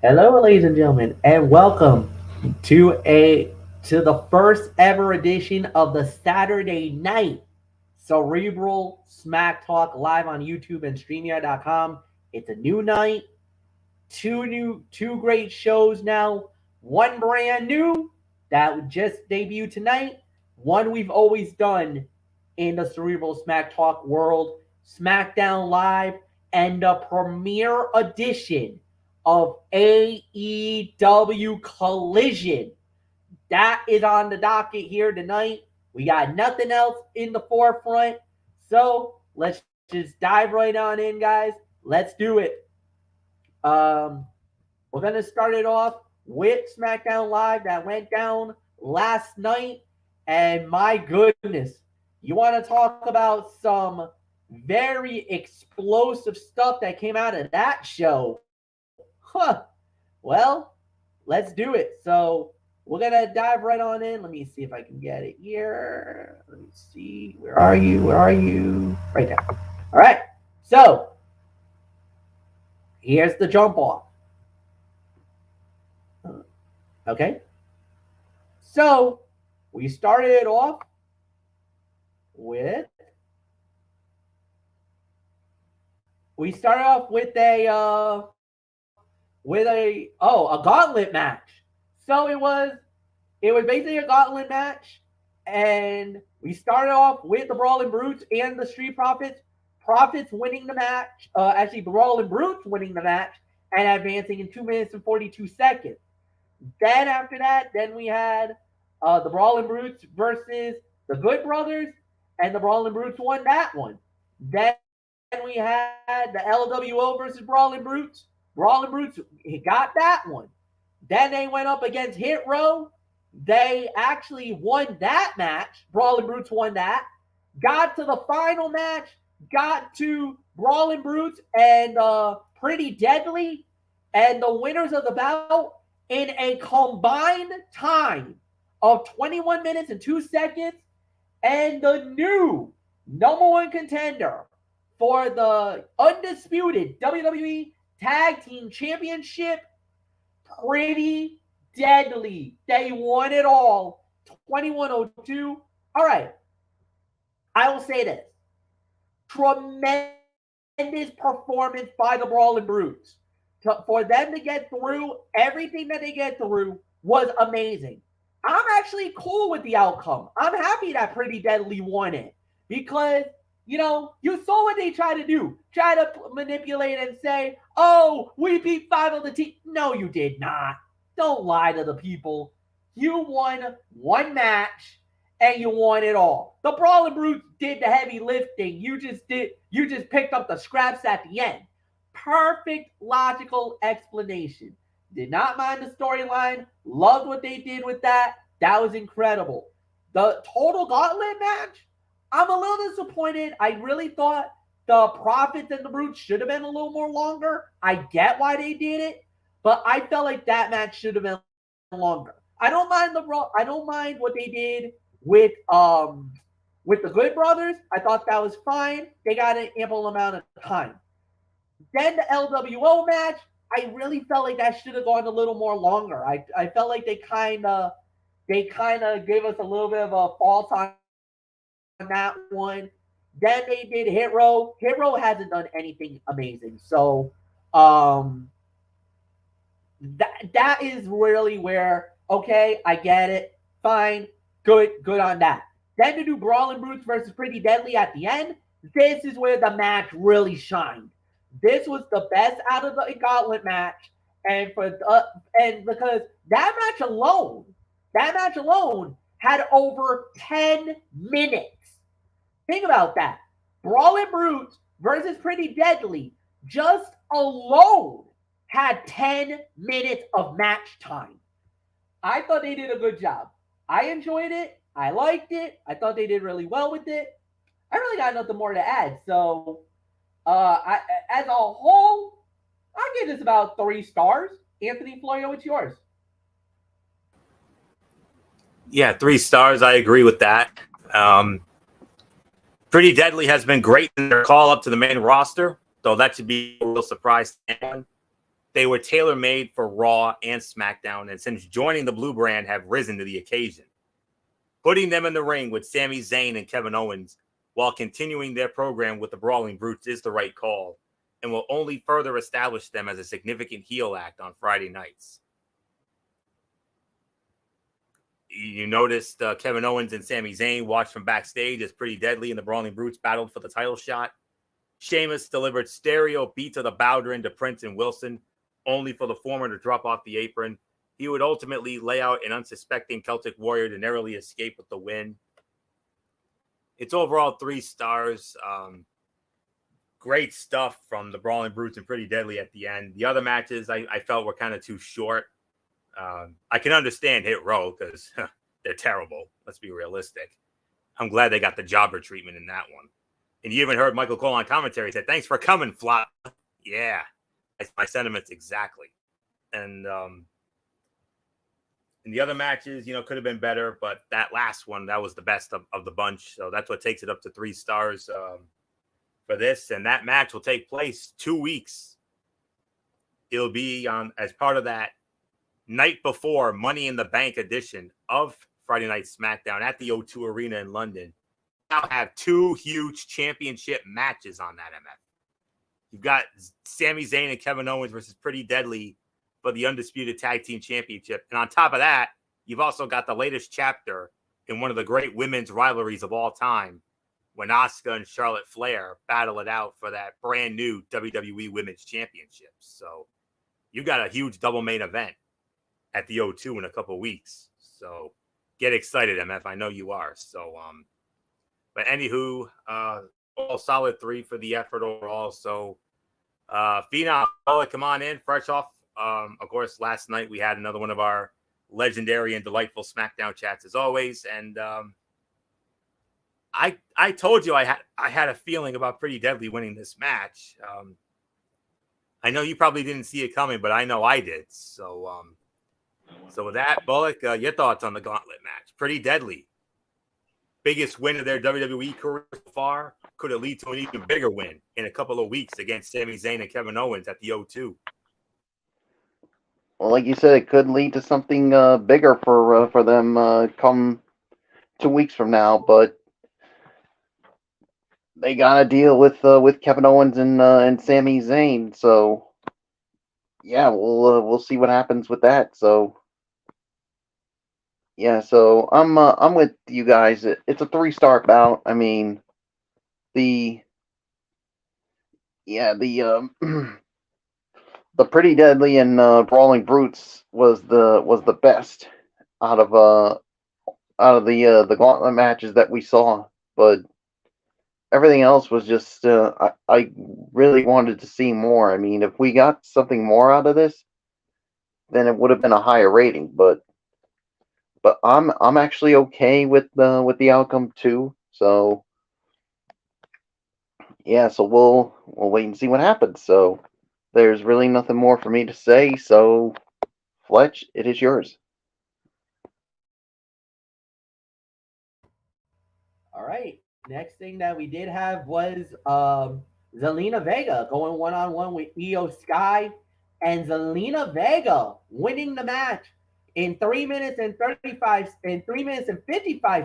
Hello, ladies and gentlemen, and welcome to a to the first ever edition of the Saturday Night Cerebral Smack Talk live on YouTube and StreamYard.com. It's a new night, two great shows now, one brand new that just debuted tonight, one we've always done in the Cerebral Smack Talk world, Smackdown Live, and the premiere edition of AEW Collision. That is on the docket here tonight. We got nothing else in the forefront. So let's just dive right on in, guys. Let's do it. We're going to start it off with SmackDown Live that went down last night. And my goodness, you want to talk about some very explosive stuff that came out of that show? Well, let's do it. So we're gonna dive right on in. Let me see if I can get it here. Let me see. Where are you? Where are you? Right there. All right. So here's the jump off. Okay. So we started it off with a gauntlet match. So it was basically a gauntlet match, and we started off with the Brawling Brutes and the Street Profits. Profits winning the match. Actually, Brawling Brutes winning the match and advancing in 2 minutes and 42 seconds. Then after that, then we had the Brawling Brutes versus the Good Brothers, and the Brawling Brutes won that one. Then we had the LWO versus Brawling Brutes. Brawling Brutes got that one. Then they went up against Hit Row. They actually won that match. Brawling Brutes won that. Got to the final match. Got to Brawling Brutes and Pretty Deadly. And the winners of the bout in a combined time of 21 minutes and 2 seconds. And the new number one contender for the undisputed WWE Tag Team Championship, Pretty Deadly. They won it all. 21-02. All right. I will say this. Tremendous performance by the Brawling Brutes. For them to get through, everything that they get through was amazing. I'm actually cool with the outcome. I'm happy that Pretty Deadly won it because, you saw what they tried to do. Try to manipulate and say, oh, we beat 5 of the team. No, you did not. Don't lie to the people. You won one match and you won it all. The Brawling Brutes did the heavy lifting. You just picked up the scraps at the end. Perfect logical explanation. Did not mind the storyline. Loved what they did with that. That was incredible. The total gauntlet match, I'm a little disappointed. I really thought the Profits and the Brutes should have been a little more longer. I get why they did it, but I felt like that match should have been longer. I don't mind what they did with the Good Brothers. I thought that was fine. They got an ample amount of time. Then the LWO match, I really felt like that should have gone a little more longer. I felt like they kind of gave us a little bit of a false on that one. Then they did Hit Row. Hit Row hasn't done anything amazing. So that is really where, okay, I get it. Fine. Good on that. Then to do Brawling Brutes versus Pretty Deadly at the end, this is where the match really shined. This was the best out of the gauntlet match, and because that match alone had over 10 minutes. Think about that. Brawling Brutes versus Pretty Deadly just alone had 10 minutes of match time. I thought they did a good job. I enjoyed it. I liked it. I thought they did really well with it. I really got nothing more to add. So, as a whole, I give this about 3 stars. Anthony Florio, it's yours. Yeah, 3 stars. I agree with that. Pretty Deadly has been great in their call up to the main roster, though that should be a real surprise to anyone. They were tailor-made for Raw and SmackDown, and since joining the Blue Brand have risen to the occasion. Putting them in the ring with Sami Zayn and Kevin Owens while continuing their program with the Brawling Brutes is the right call and will only further establish them as a significant heel act on Friday nights. You noticed Kevin Owens and Sami Zayn watched from backstage as Pretty Deadly and the Brawling Brutes battled for the title shot. Sheamus delivered stereo beats of the Bowdrin to Prince and Wilson, only for the former to drop off the apron. He would ultimately lay out an unsuspecting Celtic Warrior to narrowly escape with the win. It's overall 3 stars. Great stuff from the Brawling Brutes and Pretty Deadly at the end. The other matches I felt were kind of too short. I can understand Hit Row because they're terrible. Let's be realistic. I'm glad they got the jobber treatment in that one. And you even heard Michael Cole on commentary say, "Thanks for coming, Flop." Yeah, that's my sentiments exactly. And the other matches, could have been better, but that last one, that was the best of the bunch. So that's what takes it up to 3 stars for this. And that match will take place 2 weeks. It'll be on as part of that night before Money in the Bank edition of Friday Night SmackDown at the O2 Arena in London. Now have 2 huge championship matches on that MF. You've got Sami Zayn and Kevin Owens versus Pretty Deadly for the Undisputed Tag Team Championship. And on top of that, you've also got the latest chapter in one of the great women's rivalries of all time when Asuka and Charlotte Flair battle it out for that brand new WWE Women's Championship. So you got a huge double main event at the O2 in a couple of weeks. So get excited, MF. I know you are. So, but anywho, all solid 3 for the effort overall. So, Phenom, come on in, fresh off. Of course, last night we had another one of our legendary and delightful SmackDown chats as always. And I told you I had a feeling about Pretty Deadly winning this match. I know you probably didn't see it coming, but I know I did. So, so with that, Bullock, your thoughts on the Gauntlet match? Pretty Deadly. Biggest win of their WWE career so far. Could it lead to an even bigger win in a couple of weeks against Sami Zayn and Kevin Owens at the O2? Well, like you said, it could lead to something bigger for them come 2 weeks from now. But they got to deal with Kevin Owens and Sami Zayn. So yeah, we'll see what happens with that. So yeah, so I'm with you guys. It's a 3-star bout. I mean, the the Pretty Deadly and Brawling Brutes was the best out of the Gauntlet matches that we saw, but everything else was just I really wanted to see more. I mean, if we got something more out of this, then it would have been a higher rating. But I'm actually okay with the outcome too. So yeah, so we'll wait and see what happens. So there's really nothing more for me to say. So Fletch, it is yours. All right. Next thing that we did have was Zelina Vega going one-on-one with Io Sky, and Zelina Vega winning the match in 3 minutes and 55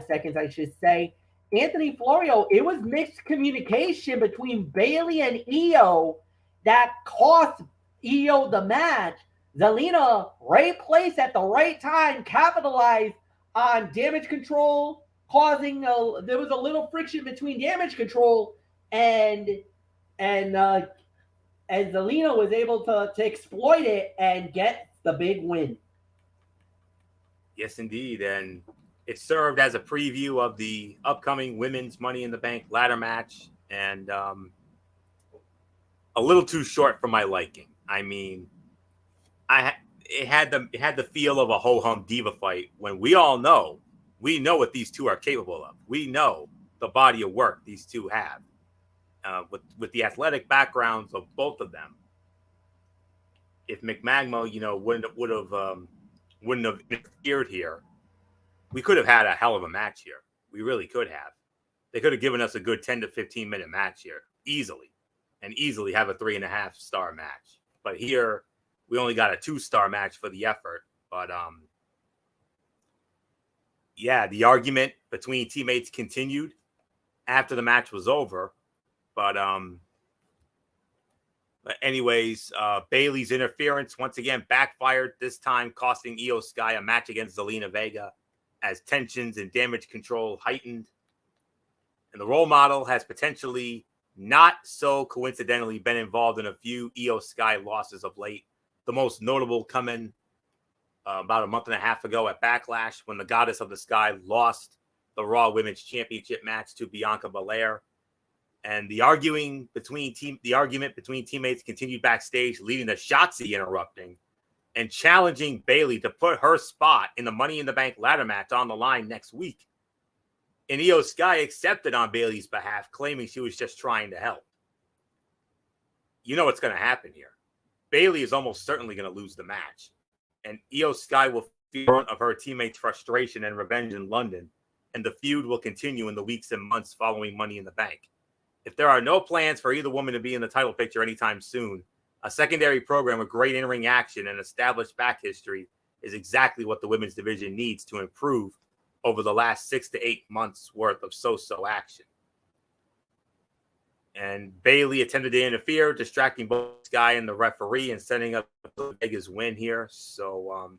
seconds, I should say. Anthony Florio, it was mixed communication between Bailey and Io that cost Io the match. Zelina, right place at the right time, capitalized on damage control, causing there was a little friction between damage control and Zelina was able to exploit it and get the big win. Yes, indeed. And it served as a preview of the upcoming women's Money in the Bank ladder match, and a little too short for my liking. I mean, it had the feel of a ho-hum diva fight when we know what these two are capable of. We know the body of work these two have with the athletic backgrounds of both of them. If McMagmo, wouldn't have interfered here, we could have had a hell of a match here. We really could have. They could have given us a good 10 to 15 minute match here easily, and easily have a 3.5-star match. But here, we only got a 2-star match for the effort. But yeah, the argument between teammates continued after the match was over. But anyways, Bayley's interference once again backfired, this time costing Io Sky a match against Zelina Vega as tensions and damage control heightened. And the role model has potentially not so coincidentally been involved in a few Io Sky losses of late. The most notable coming about a month and a half ago at Backlash when the Goddess of the Sky lost the Raw Women's Championship match to Bianca Belair. And the argument between teammates continued backstage, leading to Shotzi interrupting and challenging Bayley to put her spot in the Money in the Bank ladder match on the line next week. And Io Sky accepted on Bayley's behalf, claiming she was just trying to help. You know what's going to happen here. Bayley is almost certainly going to lose the match. And Io Sky will feel the brunt of her teammates' frustration and revenge in London. And the feud will continue in the weeks and months following Money in the Bank. If there are no plans for either woman to be in the title picture anytime soon, a secondary program with great in-ring action and established back history is exactly what the women's division needs to improve over the last 6 to 8 months worth of so-so action. And Bayley attempted to interfere, distracting both Sky and the referee and setting up Vega's win here. So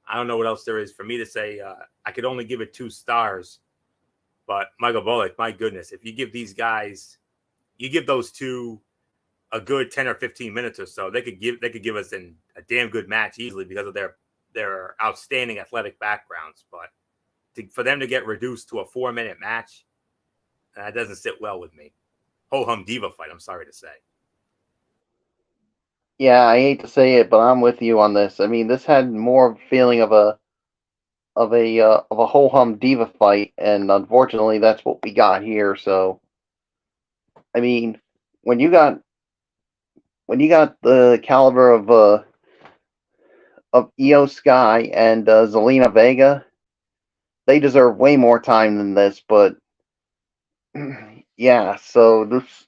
I don't know what else there is for me to say. I could only give it 2 stars. But Michael Bullock, my goodness, if you give these guys, you give those two a good 10 or 15 minutes or so, they could give us a damn good match easily because of their outstanding athletic backgrounds. But for them to get reduced to a 4-minute match, that doesn't sit well with me. Ho-hum diva fight, I'm sorry to say. Yeah, I hate to say it, but I'm with you on this. I mean, this had more feeling of a ho-hum diva fight, and unfortunately, that's what we got here. So, I mean, when you got the caliber of Io Sky and Zelina Vega, they deserve way more time than this. But yeah, so this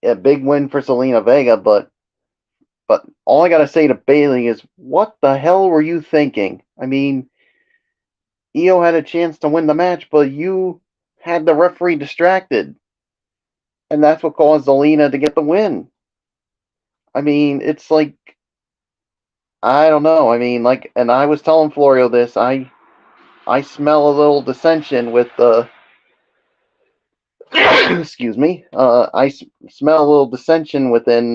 a big win for Zelina Vega, but all I gotta say to Bayley is, what the hell were you thinking? I mean, Io had a chance to win the match, but you had the referee distracted, and that's what caused Zelina to get the win. I mean, it's like, I don't know. I mean, like, and I was telling Florio this. I smell a little dissension with the. Excuse me. I smell a little dissension within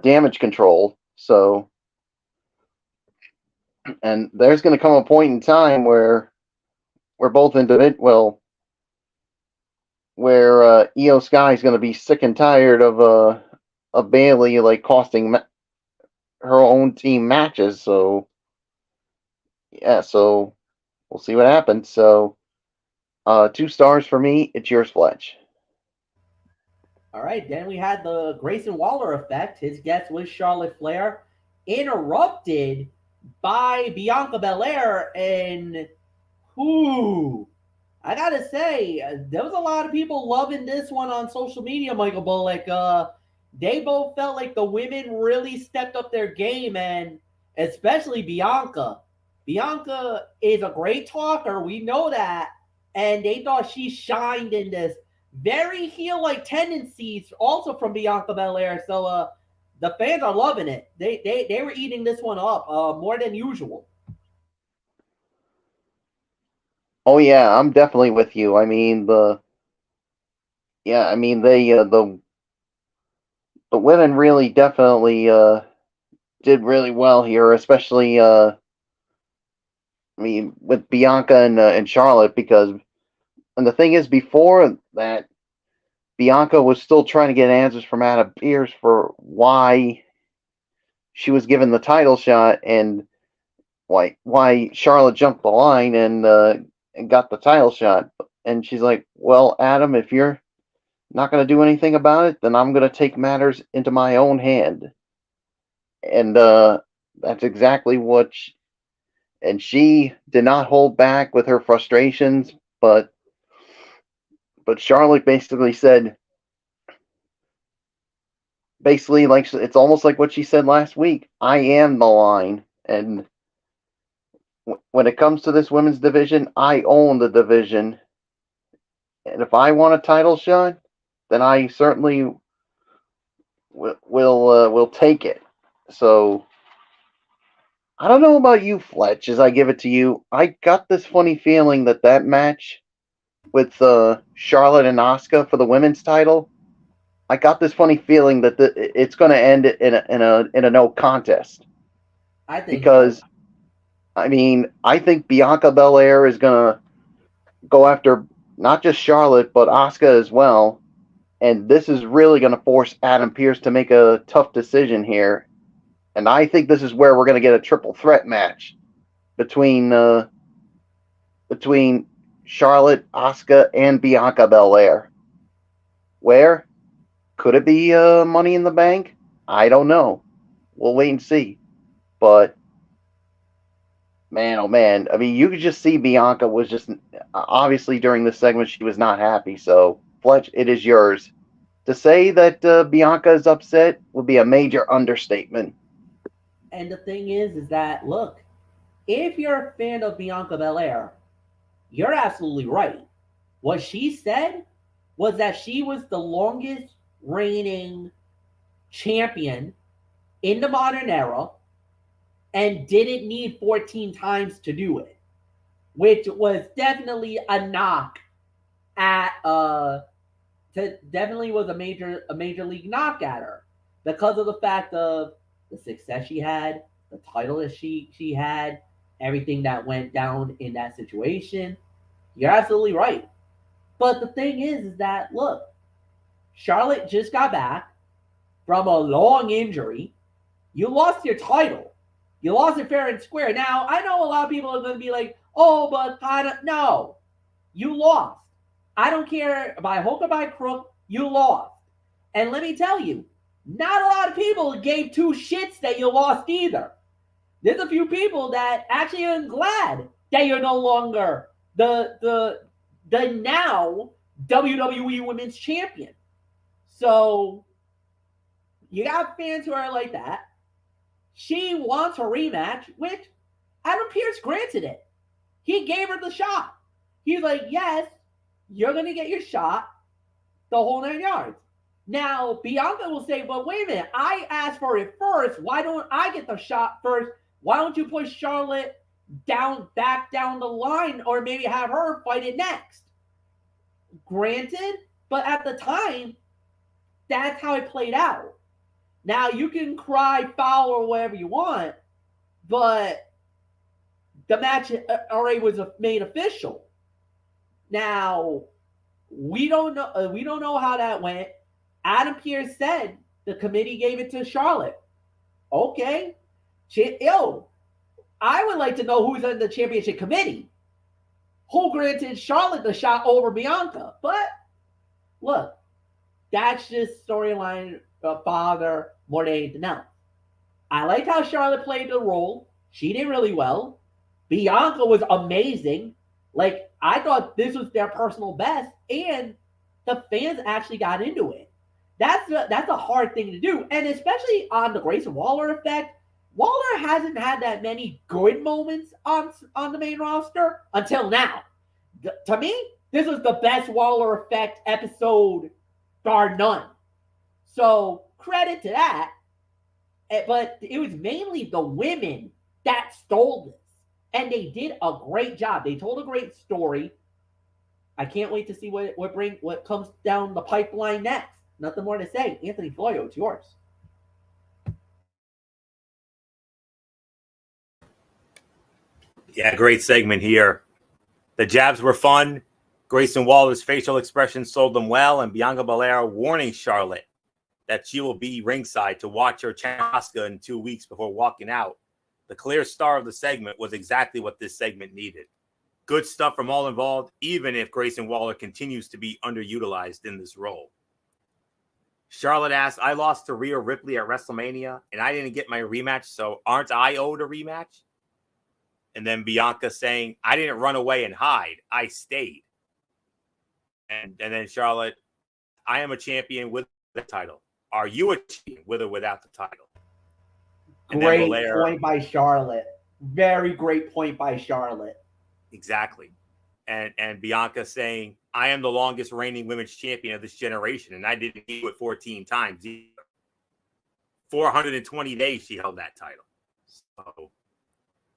damage control. So, and there's going to come a point in time where we're both where Io Sky is going to be sick and tired of Bayley like costing her own team matches. So yeah, so we'll see what happens. So 2 stars for me. It's yours, Fletch. All right, then we had the Grayson Waller effect. His guest was Charlotte Flair, interrupted by Bianca Belair, and I gotta say, there was a lot of people loving this one on social media, Michael Bullock. They both felt like the women really stepped up their game, and especially Bianca. Bianca is a great talker. We know that. And they thought she shined in this. Very heel-like tendencies also from Bianca Belair. So the fans are loving it. They were eating this one up more than usual. Oh yeah, I'm definitely with you. I mean the women really definitely did really well here, especially I mean with Bianca and Charlotte, because and the thing is, before that, Bianca was still trying to get answers from Adam Pearce for why she was given the title shot and why Charlotte jumped the line and got the title shot. And she's like, well, Adam, if you're not going to do anything about it, then I'm going to take matters into my own hand. And that's exactly what and she did not hold back with her frustrations, but Charlotte basically said, basically, like, it's almost like what she said last week. I am the line, and when it comes to this women's division, I own the division, and if I want a title shot, then I certainly will take it. So I don't know about you, Fletch. As I give it to you, I got this funny feeling that match with Charlotte and Asuka for the women's title, I got this funny feeling that it's going to end in a no contest. I think because so. I mean, I think Bianca Belair is going to go after not just Charlotte but Asuka as well, and this is really going to force Adam Pearce to make a tough decision here. And I think this is where we're going to get a triple threat match between Charlotte, Asuka, and Bianca Belair. Where? Could it be Money in the Bank? I don't know. We'll wait and see. But man, oh man, I mean, you could just see Bianca was just obviously during this segment she was not happy. So Fletch, it is yours. To say that Bianca is upset would be a major understatement. And the thing is that look, if you're a fan of Bianca Belair, you're absolutely right. What she said was that she was the longest reigning champion in the modern era and didn't need 14 times to do it, which was definitely a knock at definitely was a major league knock at her because of the fact of the success she had, the title that she had, everything that went down in that situation. You're absolutely right. But the thing is that look, Charlotte just got back from a long injury. You lost your title. You lost it fair and square. Now, I know a lot of people are going to be like, oh, but kind of, no. You lost. I don't care by hook or by crook, you lost. And let me tell you, not a lot of people gave two shits that you lost either. There's a few people that actually are glad that you're no longer the now WWE Women's Champion. So you got fans who are like that. She wants a rematch, which Adam Pearce granted it. He gave her the shot. He's like, yes, you're going to get your shot, the whole 9 yards. Now, Bianca will say, but wait a minute, I asked for it first. Why don't I get the shot first? Why don't you push Charlotte back down the line, or maybe have her fight it next? Granted, but at the time, that's how it played out. Now, you can cry foul or whatever you want, but the match already was made official. Now, we don't know how that went. Adam Pearce said the committee gave it to Charlotte. Okay. I would like to know who's in the championship committee. Who granted Charlotte the shot over Bianca? But look, that's just storyline of father more than anything else. I liked how Charlotte played the role. She did really well. Bianca was amazing. Like, I thought this was their personal best, and the fans actually got into it. That's a hard thing to do, and especially on the Grayson Waller effect. Waller hasn't had that many good moments on the main roster until now. To me, this was the best Waller effect episode, bar none. So credit to that. But it was mainly the women that stole this. And they did a great job. They told a great story. I can't wait to see what comes down the pipeline next. Nothing more to say. Anthony Floyo, it's yours. Yeah, great segment here. The jabs were fun. Grayson Waller's facial expression sold them well, and Bianca Belair warning Charlotte that she will be ringside to watch her challenge Asuka in 2 weeks before walking out. The clear star of the segment was exactly what this segment needed. Good stuff from all involved, even if Grayson Waller continues to be underutilized in this role. Charlotte asked, I lost to Rhea Ripley at WrestleMania, and I didn't get my rematch, so aren't I owed a rematch? And then Bianca saying, I didn't run away and hide. I stayed. And then Charlotte, I am a champion with the title. are you a champion with or without the title? And great point by Charlotte. Very great point by Charlotte. Exactly. And Bianca saying, I am the longest reigning women's champion of this generation, and I didn't do it 14 times either. 420 days she held that title. So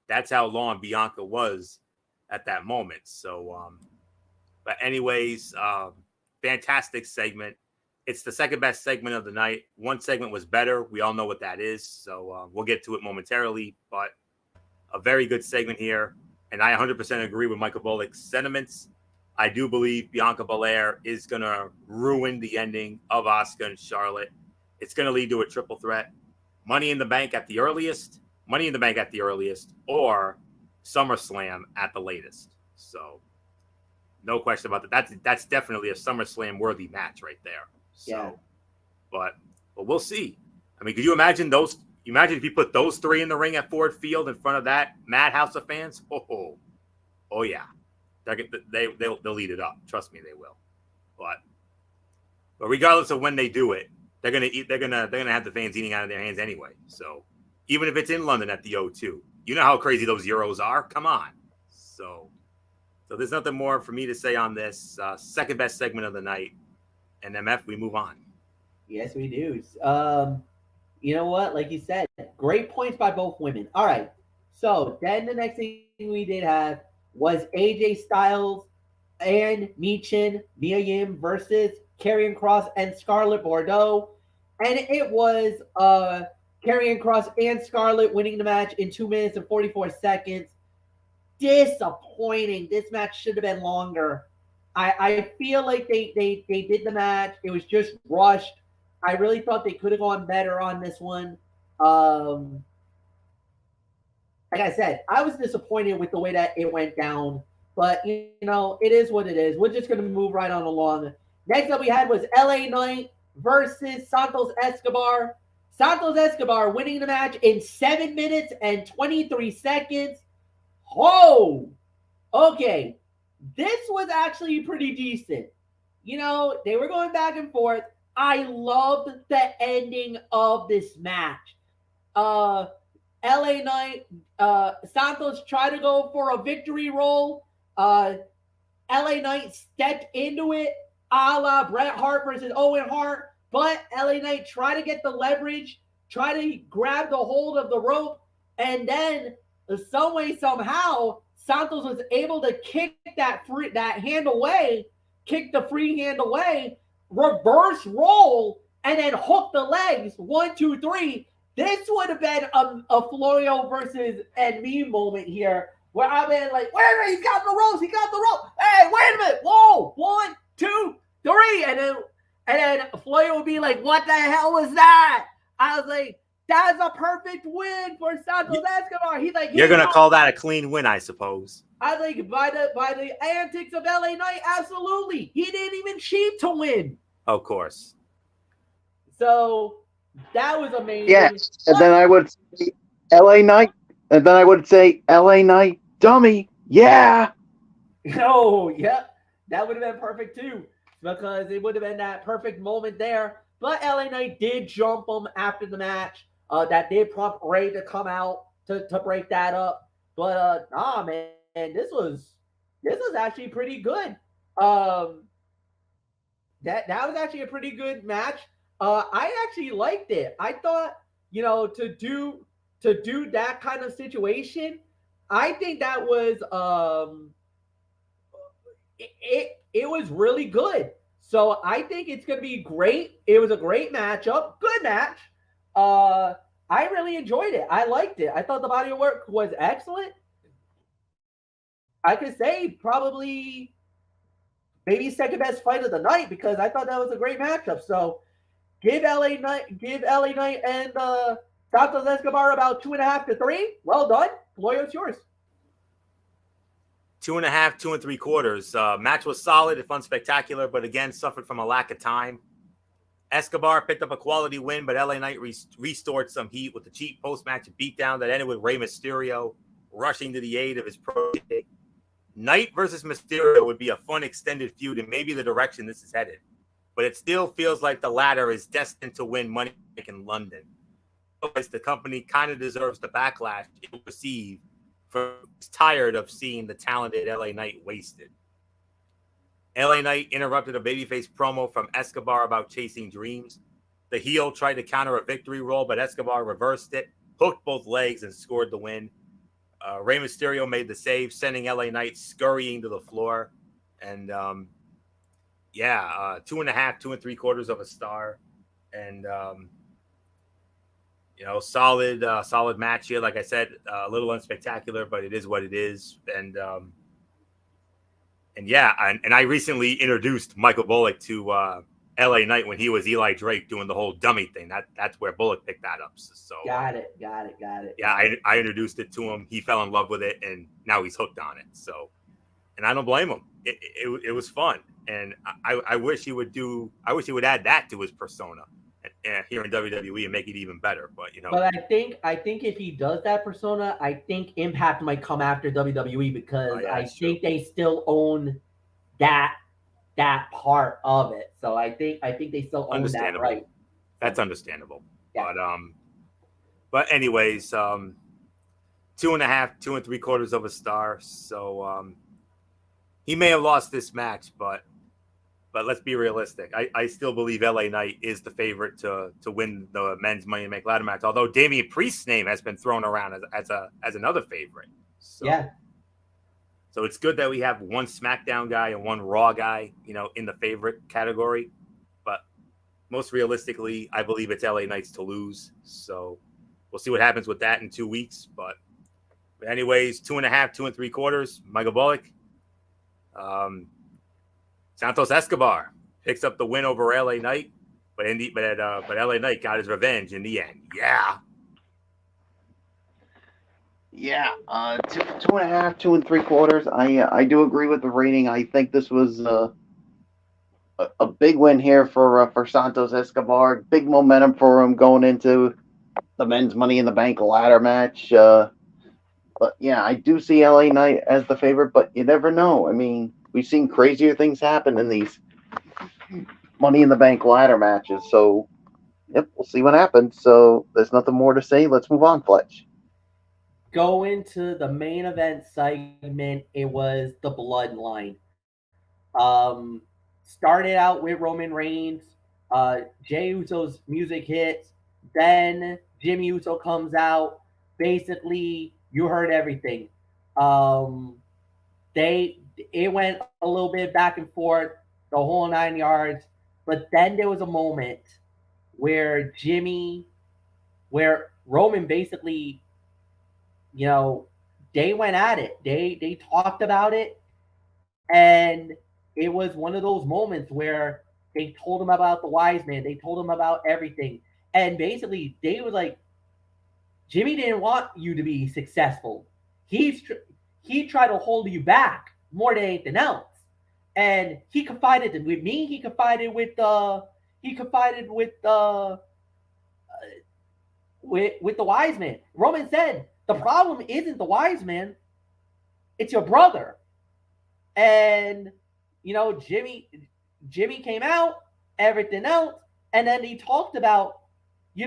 that's how long Bianca was at that moment. So, but anyways, fantastic segment. It's the second best segment of the night. One segment was better. We all know what that is. So we'll get to it momentarily, but a very good segment here. And I 100% agree with Michael Bullock's sentiments. I do believe Bianca Belair is going to ruin the ending of Asuka and Charlotte. It's going to lead to a triple threat. Money in the Bank at the earliest, or SummerSlam at the latest. So no question about that. That's definitely a SummerSlam worthy match right there. So, yeah. But we'll see. I mean, could you imagine those? Imagine if you put those three in the ring at Ford Field in front of that madhouse of fans. Oh yeah, they'll eat it up. Trust me, they will. But regardless of when they do it, they're gonna have the fans eating out of their hands anyway. So even if it's in London at the O2, you know how crazy those Euros are. Come on. So there's nothing more for me to say on this second best segment of the night. And MF, we move on. Yes, we do. You know what? Like you said, great points by both women. All right. So then the next thing we did have was AJ Styles and Mia Yim versus Karrion Kross and Scarlett Bordeaux. And it was Karrion Kross and Scarlett winning the match in 2 minutes and 44 seconds. Disappointing. This match should have been longer. I feel like they did the match. It was just rushed. I really thought they could have gone better on this one. Like I said, I was disappointed with the way that it went down. But, you know, it is what it is. We're just going to move right on along. Next up we had was LA Knight versus Santos Escobar. Santos Escobar winning the match in 7 minutes and 23 seconds. Oh, okay. This was actually pretty decent. You know, they were going back and forth. I loved the ending of this match. LA Knight, Santos tried to go for a victory roll. LA Knight stepped into it, a la Bret Hart versus Owen Hart. But LA Knight tried to get the leverage, try to grab the hold of the rope, and then some way, somehow, Santos was able to kick that hand away, kick the free hand away, reverse roll, and then hook the legs. 1, 2, 3. This would have been a Florio versus and me moment here, where I've been like, wait a minute, he's got the ropes, Hey, wait a minute, whoa, 1, 2, 3, and then Florio would be like, what the hell was that? I was like, that's a perfect win for Santos Escobar. He's like, you're gonna call that a clean win, I suppose. I think by the antics of LA Knight, absolutely. He didn't even cheat to win. Of course. So that was amazing. Yes, and then I would say LA Knight, and then I would say LA Knight, dummy. Yeah. Oh, yeah. That would have been perfect too, because it would have been that perfect moment there. But LA Knight did jump him after the match. That did prompt Ray to come out to break that up. But nah, man, this was actually pretty good. That was actually a pretty good match. I actually liked it. I thought, you know, to do that kind of situation, I think that was it was really good. So I think it's gonna be great. It was a great matchup, good match. I really enjoyed it. I liked it. I thought the body of work was excellent. I could say probably maybe second best fight of the night, because I thought that was a great matchup. So give LA Knight and Santos Escobar about 2.5 to 3. Well done. Floyo, it's yours. 2.5, 2 3/4. Match was solid, if unspectacular, but again, suffered from a lack of time. Escobar picked up a quality win, but LA Knight restored some heat with the cheap post-match beatdown that ended with Rey Mysterio rushing to the aid of his protege. Knight versus Mysterio would be a fun extended feud, and maybe the direction this is headed. but it still feels like the latter is destined to win Money in London. Otherwise, the company kind of deserves the backlash it will receive for it's tired of seeing the talented LA Knight wasted. LA Knight interrupted a babyface promo from Escobar about chasing dreams. The heel tried to counter a victory roll, but Escobar reversed it, hooked both legs, and scored the win. Rey Mysterio made the save, sending LA Knight scurrying to the floor. And 2.5, 2 3/4 of a star. And solid match here. Like I said, a little unspectacular, but it is what it is. And I recently introduced Michael Bullock to LA Knight when he was Eli Drake doing the whole dummy thing. That's where Bullock picked that up. So got it. Yeah, I introduced it to him. He fell in love with it, and now he's hooked on it. So, and I don't blame him. It was fun, and I wish he would add that to his persona here in WWE and make it even better. But But I think if he does that persona, I think Impact might come after WWE because I think they still own that part of it. So I think they still own that right. That's understandable. Yeah. But anyways, 2.5, 2 3/4 of a star. So he may have lost this match, but let's be realistic. I still believe LA Knight is the favorite to win the men's Money in the Bank ladder match. Although Damian Priest's name has been thrown around as another favorite. So, yeah. So it's good that we have one SmackDown guy and one Raw guy, in the favorite category. But most realistically, I believe it's LA Knights to lose. So we'll see what happens with that in 2 weeks. But anyways, 2.5, 2 3/4, Michael Bullock. Santos Escobar picks up the win over LA Knight, but LA Knight got his revenge in the end. Yeah. Yeah, 2.5, 2 3/4. I do agree with the rating. I think this was a big win here for Santos Escobar. Big momentum for him going into the men's Money in the Bank ladder match. But yeah, I do see LA Knight as the favorite, but you never know. I mean, we've seen crazier things happen in these Money in the Bank ladder matches. So, yep, we'll see what happens. So, there's nothing more to say. Let's move on, Fletch. Go into the main event segment. It was the Bloodline. Started out with Roman Reigns. Jey Uso's music hits. Then Jimmy Uso comes out. Basically, you heard everything. It went a little bit back and forth, the whole 9 yards. But then there was a moment where Roman basically, they went at it. They talked about it, and it was one of those moments where they told him about the wise man. They told him about everything, and basically they were like, Jimmy didn't want you to be successful. He tried to hold you back more than anything else. And he confided with me. He confided with the wise man. Roman said the problem isn't the wise man, it's your brother. And Jimmy came out, everything else, and then he talked about, you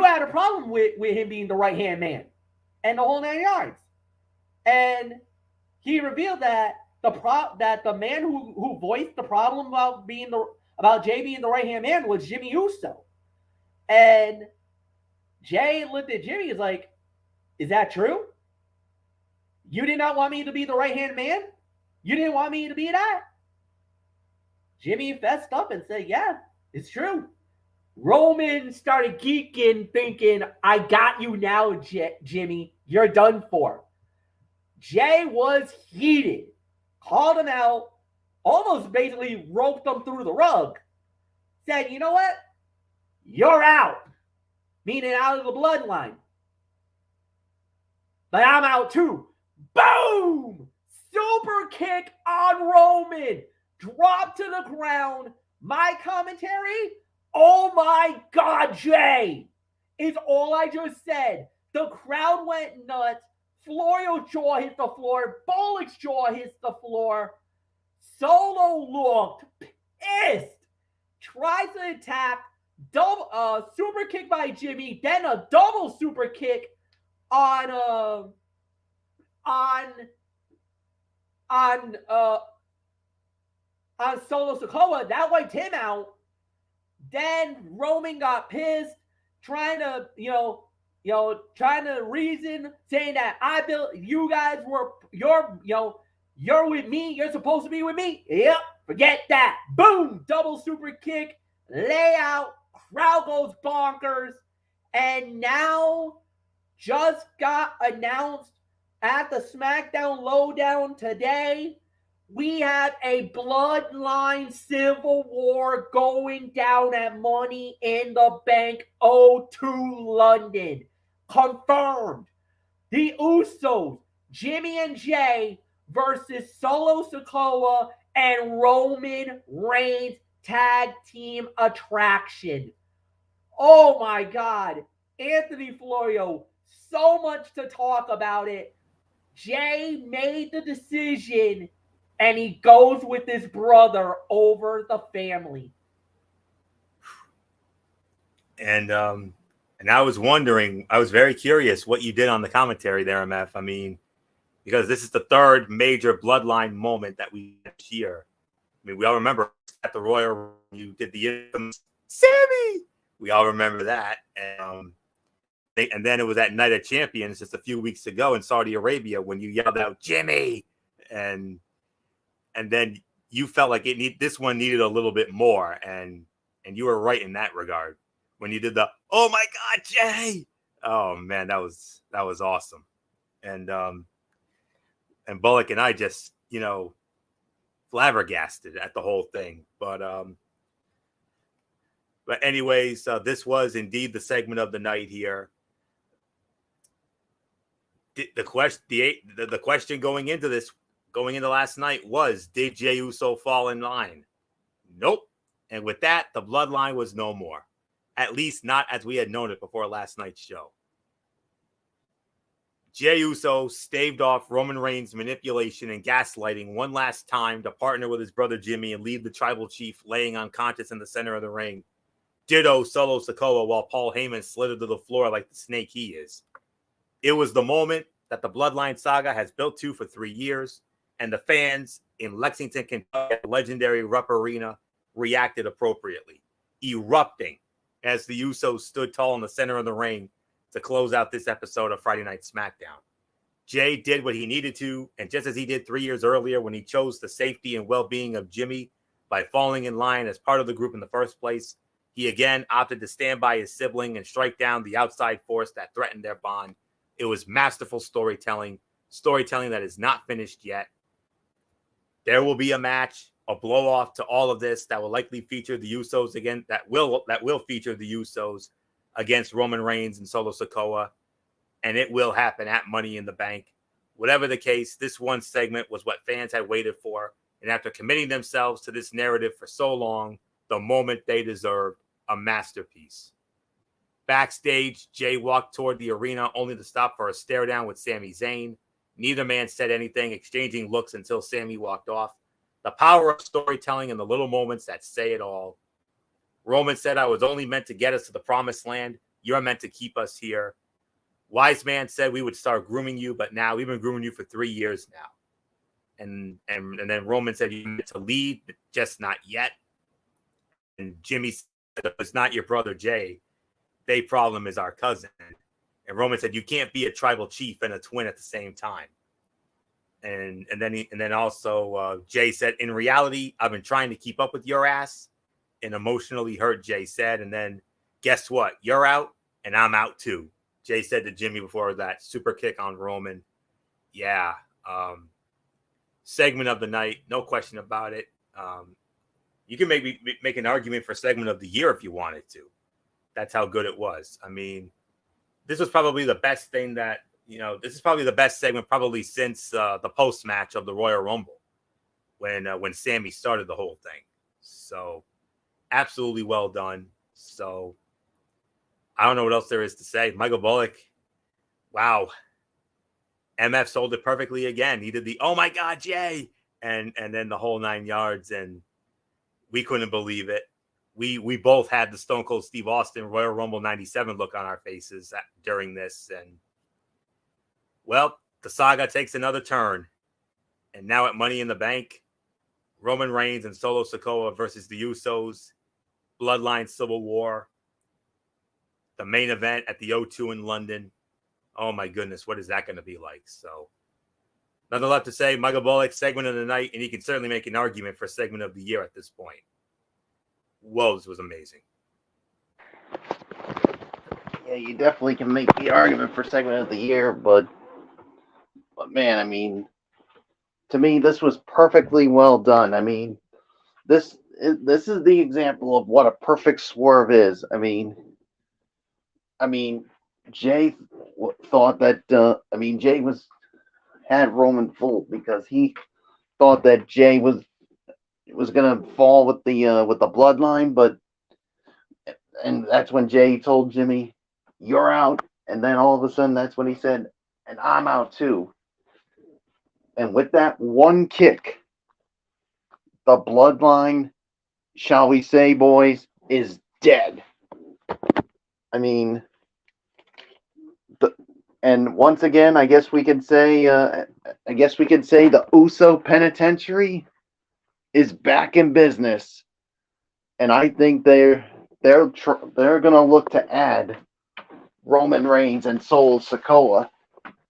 had a problem with him being the right hand man and the whole 9 yards. And he revealed that the man who voiced the problem about Jey being the right hand man was Jimmy Uso. And Jey looked at Jimmy, is like, is that true? You did not want me to be the right hand man? You didn't want me to be that? Jimmy fessed up and said, yeah, it's true. Roman started geeking, thinking, I got you now, Jimmy. You're done for. Jey was heated, called him out, almost basically roped him through the rug. Said, you know what? You're out. Meaning out of the bloodline. But I'm out too. Boom! Super kick on Roman. Drop to the ground. My commentary, oh my God, Jey, is all I just said. The crowd went nuts. Florio's jaw hit the floor. Bullock's jaw hits the floor. Solo looked tries to attack, double super kick by Jimmy, then a double super kick on on on uh on Solo Sikoa. That wiped him out. Then Roman got pissed, trying to trying to reason, saying that I built you guys were you're with me, you're supposed to be with me. Yep, forget that. Boom, double super kick, layout, crowd goes bonkers, and now just got announced at the Smackdown Lowdown today. We have a bloodline civil war going down at Money in the Bank 02 London. Confirmed. The Usos, Jimmy and Jay versus Solo Sikoa and Roman Reigns tag team attraction. Oh my God. Anthony Florio, so much to talk about it. Jay made the decision and he goes with his brother over the family. And I was wondering, I was very curious what you did on the commentary there, MF. I mean, because this is the third major bloodline moment that we had this year. I mean, we all remember at the Royal, you did the infamous Sammy. We all remember that. And then it was at Night of Champions just a few weeks ago in Saudi Arabia when you yelled out Jimmy, and then you felt like this one needed a little bit more, and you were right in that regard when you did the oh my God Jay. Oh man, that was awesome, and Bullock and I just flabbergasted at the whole thing, but anyways, this was indeed the segment of the night here. The question going into last night was, did Jey Uso fall in line? Nope. And with that, the bloodline was no more. At least not as we had known it before last night's show. Jey Uso staved off Roman Reigns' manipulation and gaslighting one last time to partner with his brother Jimmy and leave the tribal chief laying unconscious in the center of the ring. Ditto Solo Sikoa while Paul Heyman slithered to the floor like the snake he is. It was the moment that the Bloodline saga has built to for 3 years, and the fans in Lexington, Kentucky, at the legendary Rupp Arena reacted appropriately, erupting as the Usos stood tall in the center of the ring to close out this episode of Friday Night Smackdown. Jay did what he needed to, and just as he did 3 years earlier when he chose the safety and well-being of Jimmy by falling in line as part of the group in the first place, he again opted to stand by his sibling and strike down the outside force that threatened their bond. It was masterful storytelling that is not finished yet. There will be a match, a blow-off to all of this that will likely feature the Usos again, that will feature the Usos against Roman Reigns and Solo Sikoa, and it will happen at Money in the Bank. Whatever the case, this one segment was what fans had waited for, and after committing themselves to this narrative for so long, the moment they deserved, a masterpiece. Backstage, Jay walked toward the arena only to stop for a stare down with Sami Zayn. Neither man said anything, exchanging looks until Sami walked off. The power of storytelling and the little moments that say it all. Roman said, I was only meant to get us to the promised land. You're meant to keep us here. Wise man said we would start grooming you, but now we've been grooming you for 3 years now. And then Roman said, you're meant to lead, but just not yet. And Jimmy said, it's not your brother Jay. Their problem is our cousin. And Roman said, you can't be a tribal chief and a twin at the same time. And then also Jay said, in reality, I've been trying to keep up with your ass. And emotionally hurt, Jay said. And then guess what? You're out and I'm out too. Jay said to Jimmy before that super kick on Roman. Yeah. Segment of the night. No question about it. You can maybe make an argument for segment of the year if you wanted to. That's how good it was. I mean, this was probably the best thing that, this is probably the best segment probably since the post-match of the Royal Rumble when Sami started the whole thing. So absolutely well done. So I don't know what else there is to say. Michael Bullock, wow. MF sold it perfectly again. He did the, oh my God, Jay. And then the whole 9 yards. And We couldn't believe it. We both had the Stone Cold Steve Austin Royal Rumble 97 look on our faces during this. And, well, the saga takes another turn. And now at Money in the Bank, Roman Reigns and Solo Sikoa versus the Usos, Bloodline Civil War, the main event at the O2 in London. Oh, my goodness, what is that going to be like? So, nothing left to say. Michael Bullock, segment of the night, and you can certainly make an argument for segment of the year at this point. Whoa, this was amazing. Yeah, you definitely can make the argument for segment of the year, but man, I mean, to me, this was perfectly well done. I mean, this is the example of what a perfect swerve is. I mean, Jay thought that. Jay had Roman fooled because he thought that Jay was gonna fall with the bloodline, and that's when Jay told Jimmy, "You're out," and then all of a sudden, that's when he said, "And I'm out too." And with that one kick, the bloodline, shall we say, boys, is dead. I mean, and once again, I guess we could say the Uso Penitentiary is back in business, and I think they're gonna look to add Roman Reigns and Solo Sikoa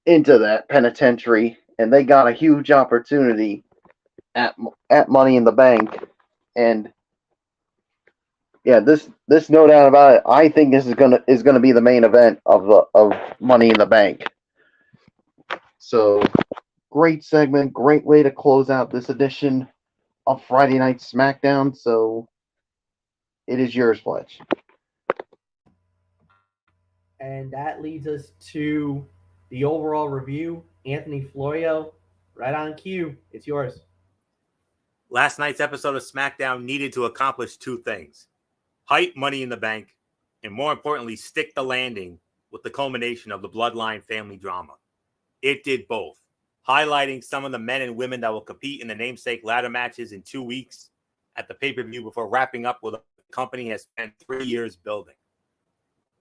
into that penitentiary, and they got a huge opportunity at Money in the Bank, and yeah, this no doubt about it. I think this is gonna be the main event of Money in the Bank. So, great segment, great way to close out this edition of Friday Night Smackdown. So, it is yours, Fletch. And that leads us to the overall review. Anthony Florio, right on cue. It's yours. Last night's episode of SmackDown needed to accomplish two things: hype Money in the Bank, and more importantly, stick the landing with the culmination of the Bloodline family drama. It did both, highlighting some of the men and women that will compete in the namesake ladder matches in 2 weeks at the pay-per-view before wrapping up with a company has spent 3 years building.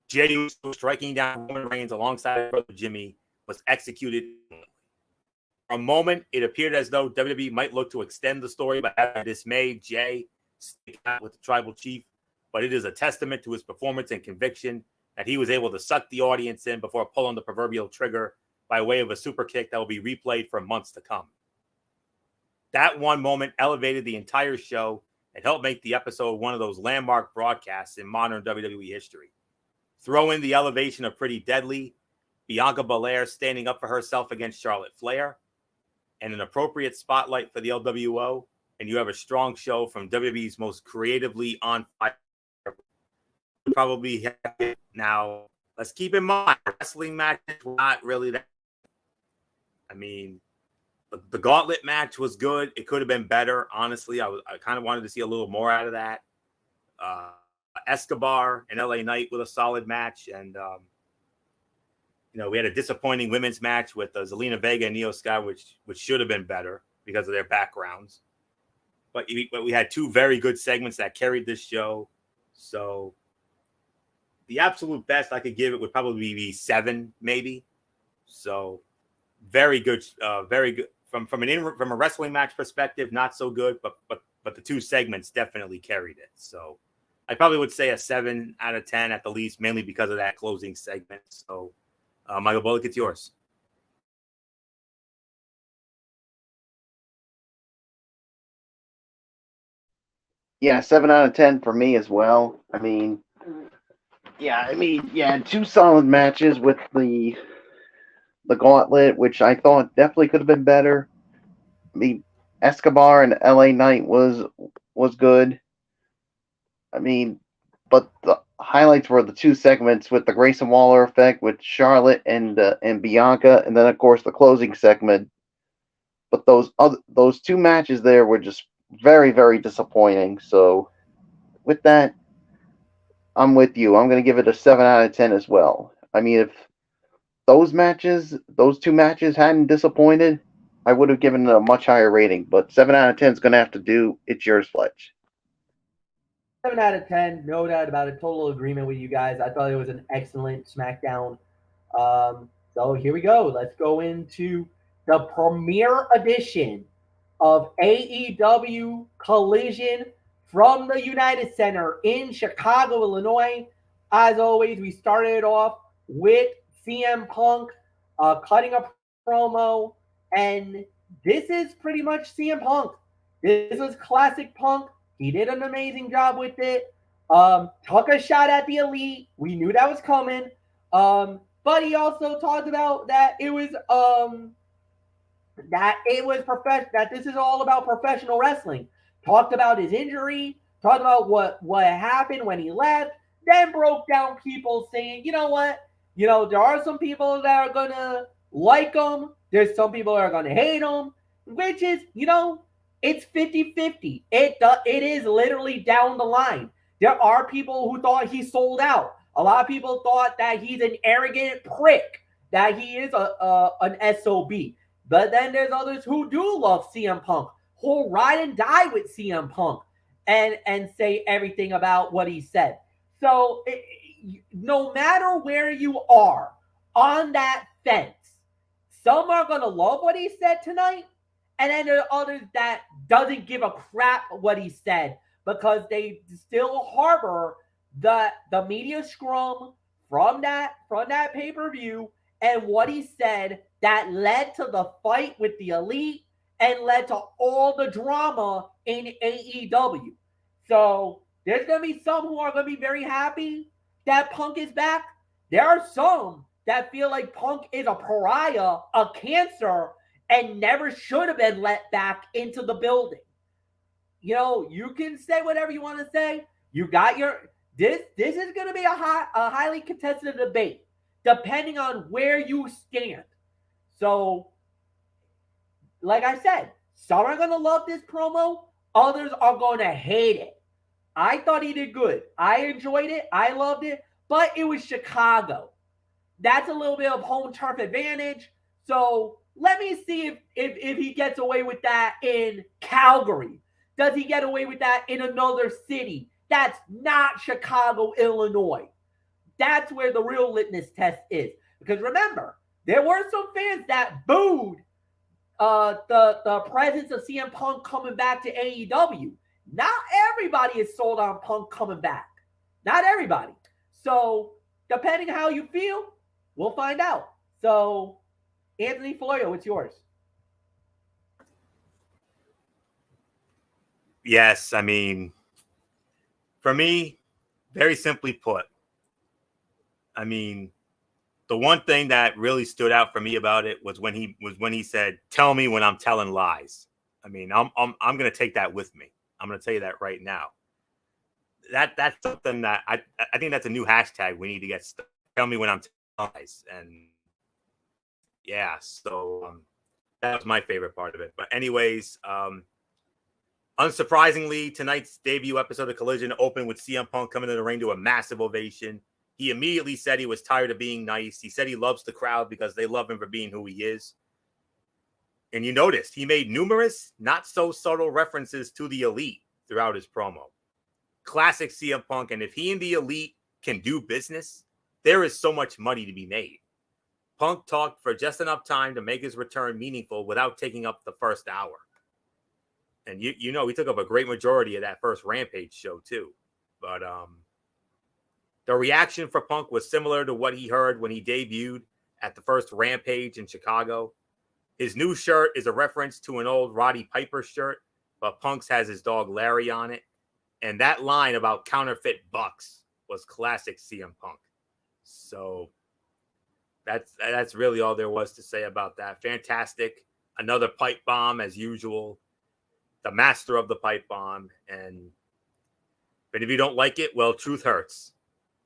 Jey Uso striking down Roman Reigns alongside his brother Jimmy was executed. For a moment, it appeared as though WWE might look to extend the story by having dismayed Jey stick out with the tribal chief, but it is a testament to his performance and conviction that he was able to suck the audience in before pulling the proverbial trigger by way of a super kick that will be replayed for months to come. That one moment elevated the entire show and helped make the episode one of those landmark broadcasts in modern WWE history. Throw in the elevation of Pretty Deadly, Bianca Belair standing up for herself against Charlotte Flair, and an appropriate spotlight for the LWO, and you have a strong show from WWE's most creatively on fire. Probably now. Let's keep in mind, wrestling matches were not really that. I mean, the gauntlet match was good. It could have been better. Honestly, I kind of wanted to see a little more out of that. Escobar and LA Knight with a solid match, and we had a disappointing women's match with Zelina Vega and Io Sky, which should have been better because of their backgrounds. But we had two very good segments that carried this show. So the absolute best I could give it would probably be 7, maybe. So very good, very good from a wrestling match perspective. Not so good, but the two segments definitely carried it. So I probably would say a 7 out of 10 at the least, mainly because of that closing segment. So Michael Bullock, it's yours. Yeah, 7 out of 10 for me as well. Two solid matches with the gauntlet, which I thought definitely could have been better. Escobar and LA Knight was good. But the highlights were the two segments with the Grayson Waller effect with Charlotte and Bianca, and then of course the closing segment. But those two matches there were just very, very disappointing. So with that, I'm with you. I'm going to give it a 7 out of 10 as well. If those two matches hadn't disappointed, I would have given it a much higher rating. But 7 out of 10 is going to have to do. It's yours, Fletch. out of 10, no doubt about it. Total agreement with you guys. I thought it was an excellent SmackDown. So here we go. Let's go into the premiere edition of AEW Collision from the United Center in Chicago, Illinois. As always, we started off with CM Punk cutting a promo, and this is pretty much CM Punk. This was classic Punk. He did an amazing job with it. Took a shot at the Elite. We knew that was coming. But he also talked about that it was that this is all about professional wrestling. Talked about his injury, talked about what happened when he left, then broke down people saying, you know what? There are some people that are gonna like him. There's some people that are gonna hate him, which is, it's 50-50. It is literally down the line. There are people who thought he sold out. A lot of people thought that he's an arrogant prick, that he is an SOB. But then there's others who do love CM Punk, who'll ride and die with CM Punk and say everything about what he said. So no matter where you are on that fence, some are going to love what he said tonight, and then there are others that doesn't give a crap what he said because they still harbor the media scrum from that pay-per-view and what he said that led to the fight with the Elite and led to all the drama in AEW. So there's going to be some who are going to be very happy that Punk is back. There are some that feel like Punk is a pariah, a cancer, and never should have been let back into the building. You can say whatever you want to say. You got your... This is going to be a highly contested debate, depending on where you stand. So, like I said, some are going to love this promo. Others are going to hate it. I thought he did good. I enjoyed it. I loved it. But it was Chicago. That's a little bit of home turf advantage. So, let me see if he gets away with that in Calgary. Does he get away with that in another city? That's not Chicago, Illinois. That's where the real litmus test is. Because remember, there were some fans that booed the presence of CM Punk coming back to AEW. Not everybody is sold on Punk coming back. Not everybody. So, depending how you feel, we'll find out. So, Anthony Florio, it's yours. Yes, for me, very simply put, the one thing that really stood out for me about it was when he said, "Tell me when I'm telling lies." I'm going to take that with me. I'm going to tell you that right now. That's something that I think that's a new hashtag we need to get. Tell me when I'm telling lies, and yeah, so that was my favorite part of it. But anyways, unsurprisingly, tonight's debut episode of Collision opened with CM Punk coming to the ring to a massive ovation. He immediately said he was tired of being nice. He said he loves the crowd because they love him for being who he is. And you noticed he made numerous, not so subtle references to the Elite throughout his promo. Classic CM Punk. And if he and the Elite can do business, there is so much money to be made. Punk talked for just enough time to make his return meaningful without taking up the first hour. And he took up a great majority of that first Rampage show too. But the reaction for Punk was similar to what he heard when he debuted at the first Rampage in Chicago. His new shirt is a reference to an old Roddy Piper shirt, but Punk's has his dog Larry on it. And that line about counterfeit bucks was classic CM Punk. So that's really all there was to say about that. Fantastic. Another pipe bomb as usual. The master of the pipe bomb. But if you don't like it, well, truth hurts.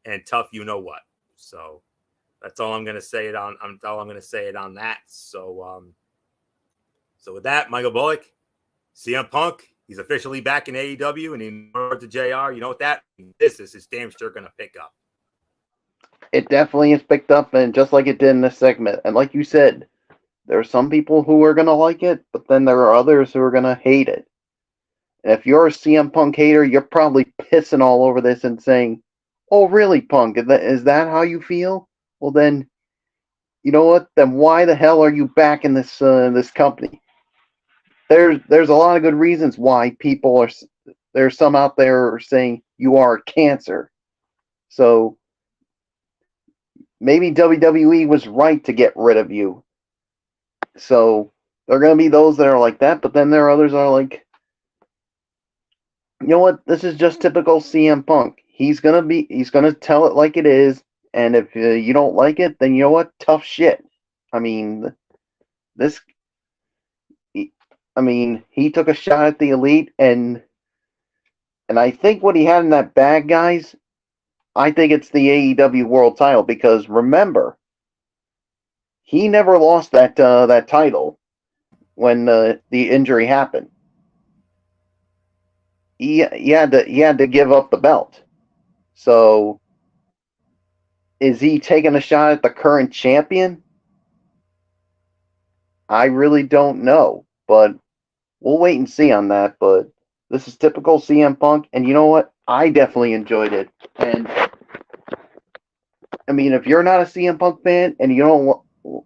And tough, you know what. So that's all I'm going to say it on. All I'm going to say it on that. So with that, Michael Bullock, CM Punk, he's officially back in AEW, and in order to JR, you know what that this is damn sure going to pick up. It definitely is picked up, and just like it did in this segment. And like you said, there are some people who are going to like it, but then there are others who are going to hate it. And if you're a CM Punk hater, you're probably pissing all over this and saying, "Oh, really, Punk? Is that how you feel? Well, then, you know what? Then why the hell are you back in this company?" There's a lot of good reasons why people are. There's some out there saying you are a cancer. So maybe WWE was right to get rid of you. So there are going to be those that are like that, but then there are others that are like, you know what? This is just typical CM Punk. He's gonna tell it like it is, and if you don't like it, then you know what? Tough shit. I mean, this. He took a shot at the Elite, and I think what he had in that bag, guys, I think it's the AEW World Title, because remember, he never lost that title when the injury happened. He had to give up the belt. So is he taking a shot at the current champion? I really don't know, but we'll wait and see on that. But this is typical CM Punk, and you know what? I definitely enjoyed it. And I mean, if you're not a CM Punk fan and you don't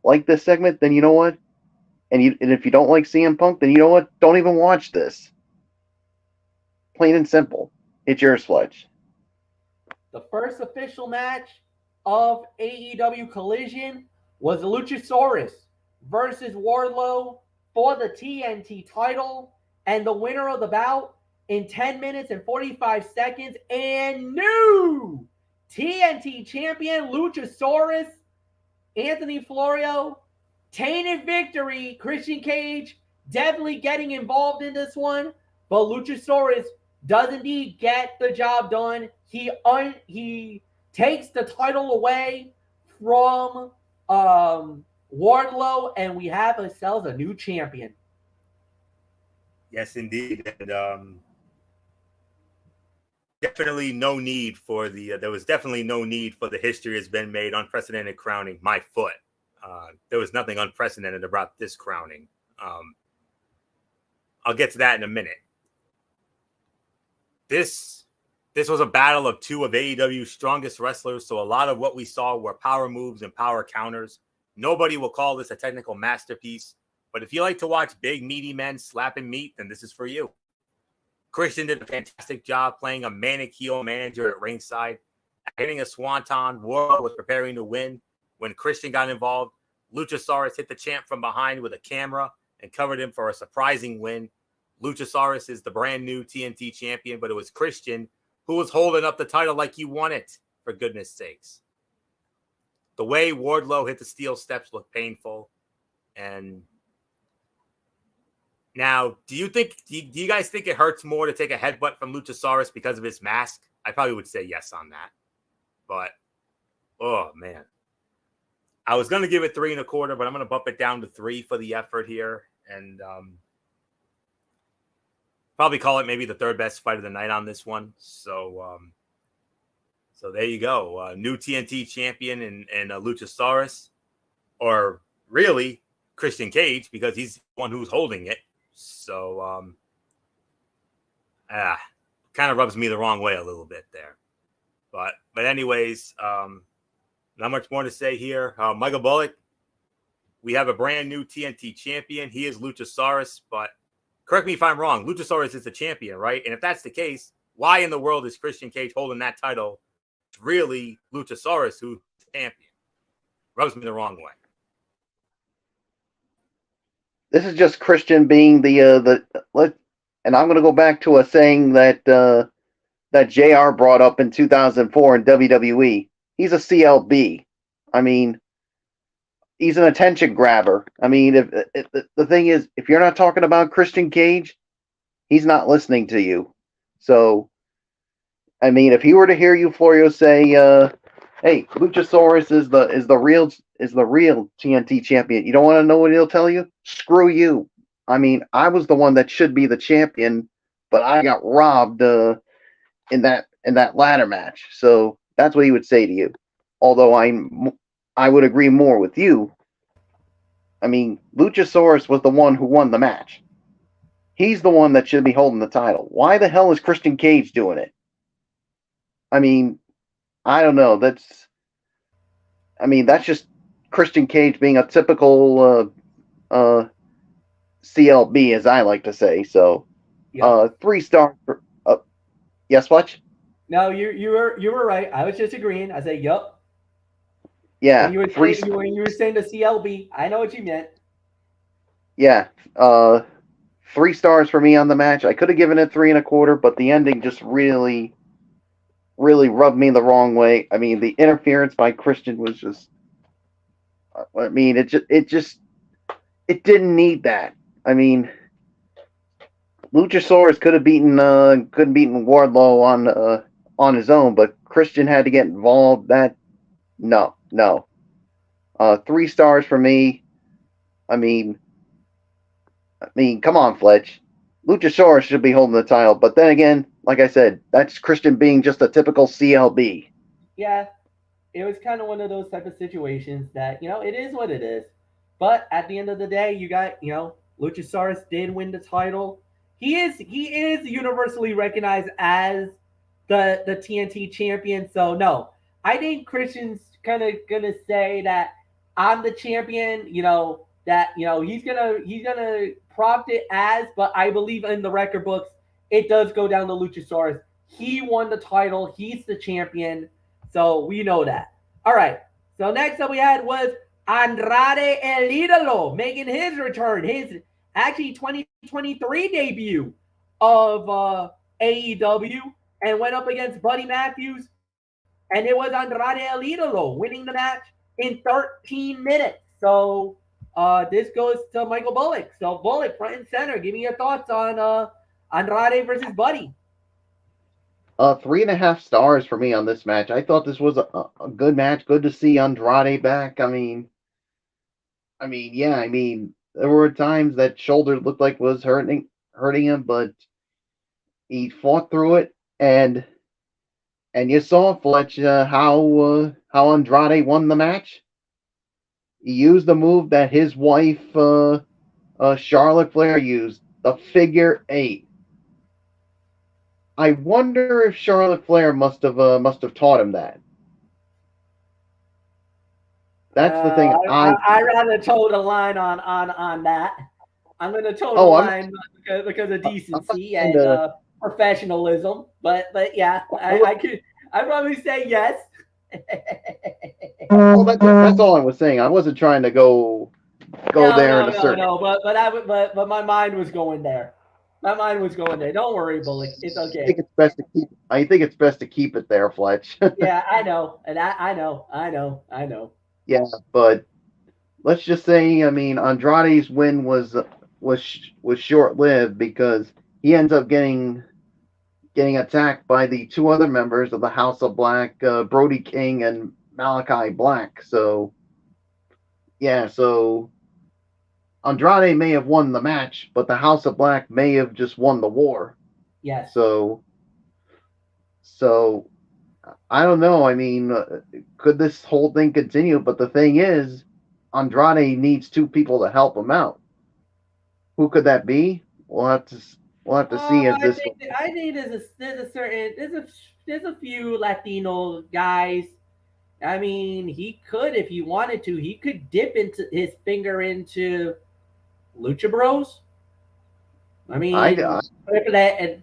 like this segment, then you know what? And if you don't like CM Punk, then you know what? Don't even watch this. Plain and simple. It's yours, Fletch. The first official match of AEW Collision was Luchasaurus versus Wardlow for the TNT title, and the winner of the bout in 10 minutes and 45 seconds and new TNT champion Luchasaurus, Anthony Florio. Tainted victory. Christian Cage definitely getting involved in this one, but Luchasaurus does indeed get the job done. He takes the title away from Wardlow, and we have ourselves a new champion. Yes, indeed. And definitely no need for there was definitely no need for the history has been made unprecedented crowning my foot. There was nothing unprecedented about this crowning. I'll get to that in a minute. This was a battle of two of AEW's strongest wrestlers, so a lot of what we saw were power moves and power counters. Nobody will call this a technical masterpiece, but if you like to watch big, meaty men slapping meat, then this is for you. Christian did a fantastic job playing a manic heel manager at ringside. Hitting a swanton, Wardlow was preparing to win. When Christian got involved, Luchasaurus hit the champ from behind with a camera and covered him for a surprising win. Luchasaurus is the brand new TNT champion, but it was Christian who was holding up the title like he won it, for goodness sakes. The way Wardlow hit the steel steps looked painful. And now, do you guys think it hurts more to take a headbutt from Luchasaurus because of his mask? I probably would say yes on that. But, oh, man. I was going to give it 3 1/4, but I'm going to bump it down to 3 for the effort here. And probably call it maybe the third best fight of the night on this one. So there you go. New TNT champion and Luchasaurus. Or really, Christian Cage, because he's the one who's holding it. So, kind of rubs me the wrong way a little bit there. But anyways, not much more to say here. Michael Bullock, we have a brand new TNT champion. He is Luchasaurus, but correct me if I'm wrong. Luchasaurus is the champion, right? And if that's the case, why in the world is Christian Cage holding that title? It's really Luchasaurus who's the champion. Rubs me the wrong way. This is just Christian being and I'm going to go back to a saying that JR brought up in 2004 in WWE. He's a CLB. I mean, he's an attention grabber. I mean, if the thing is, if you're not talking about Christian Cage, he's not listening to you. So, I mean, if he were to hear you, Florio, say, "Hey, Luchasaurus is the real TNT champion," you don't want to know what he'll tell you? Screw you. I mean, I was the one that should be the champion, but I got robbed in that ladder match. So that's what he would say to you. Although I would agree more with you. I mean, Luchasaurus was the one who won the match. He's the one that should be holding the title. Why the hell is Christian Cage doing it? I mean, I don't know. That's just Christian Cage being a typical CLB, as I like to say. So, Yep. 3 stars. Yes, Fletch? No, you were right. I was just agreeing. I said, yup. Yeah, When you were saying the CLB, I know what you meant. Yeah, 3 stars for me on the match. I could have given it 3.25, but the ending just really, really rubbed me the wrong way. I mean, the interference by Christian was just. I mean, it didn't need that. I mean, Luchasaurus could have beaten Wardlow on his own, but Christian had to get involved. No. 3 stars for me. I mean, come on, Fletch. Luchasaurus should be holding the title, but then again, like I said, that's Christian being just a typical CLB. Yeah, it was kind of one of those type of situations that it is what it is. But at the end of the day, you got Luchasaurus did win the title. He is universally recognized as the TNT champion. So no, I think Christian's kind of gonna say that I'm the champion. That he's gonna prompt it as, but I believe in the record books it does go down to Luchasaurus. He won the title. He's the champion. So we know that. All right. So next up we had was Andrade El Idolo making his return, his actually 2023 debut of AEW, and went up against Buddy Matthews, and it was Andrade El Idolo winning the match in 13 minutes. So this goes to Michael Bullock. So Bullock, front and center, give me your thoughts on Andrade versus Buddy. 3.5 stars for me on this match. I thought this was a good match. Good to see Andrade back. I mean, there were times that shoulder looked like was hurting him, but he fought through it, and you saw, Fletch, how Andrade won the match. He used the move that his wife, Charlotte Flair, used, the figure 8. I wonder if Charlotte Flair must have taught him that. That's the thing. I rather toe the line on that. I'm going to toe the line because of decency and professionalism. But yeah, I'd probably say yes. Well, that's all I was saying. I wasn't trying to go there in a certain. No, but my mind was going there. Don't worry, Bullock. It's okay. I think it's best to keep it there, Fletch. Yeah, I know, and I know. Yeah, but let's just say, I mean, Andrade's win was short-lived because he ends up getting attacked by the 2 other members of the House of Black, Brody King and Malachi Black. So, yeah, so Andrade may have won the match, but the House of Black may have just won the war. Yes. So I don't know. I mean, could this whole thing continue? But the thing is, Andrade needs 2 people to help him out. Who could that be? We'll have to see as this. I think there's a few Latino guys. I mean, he could, if he wanted to, he could dip into his finger into Lucha Bros. I mean,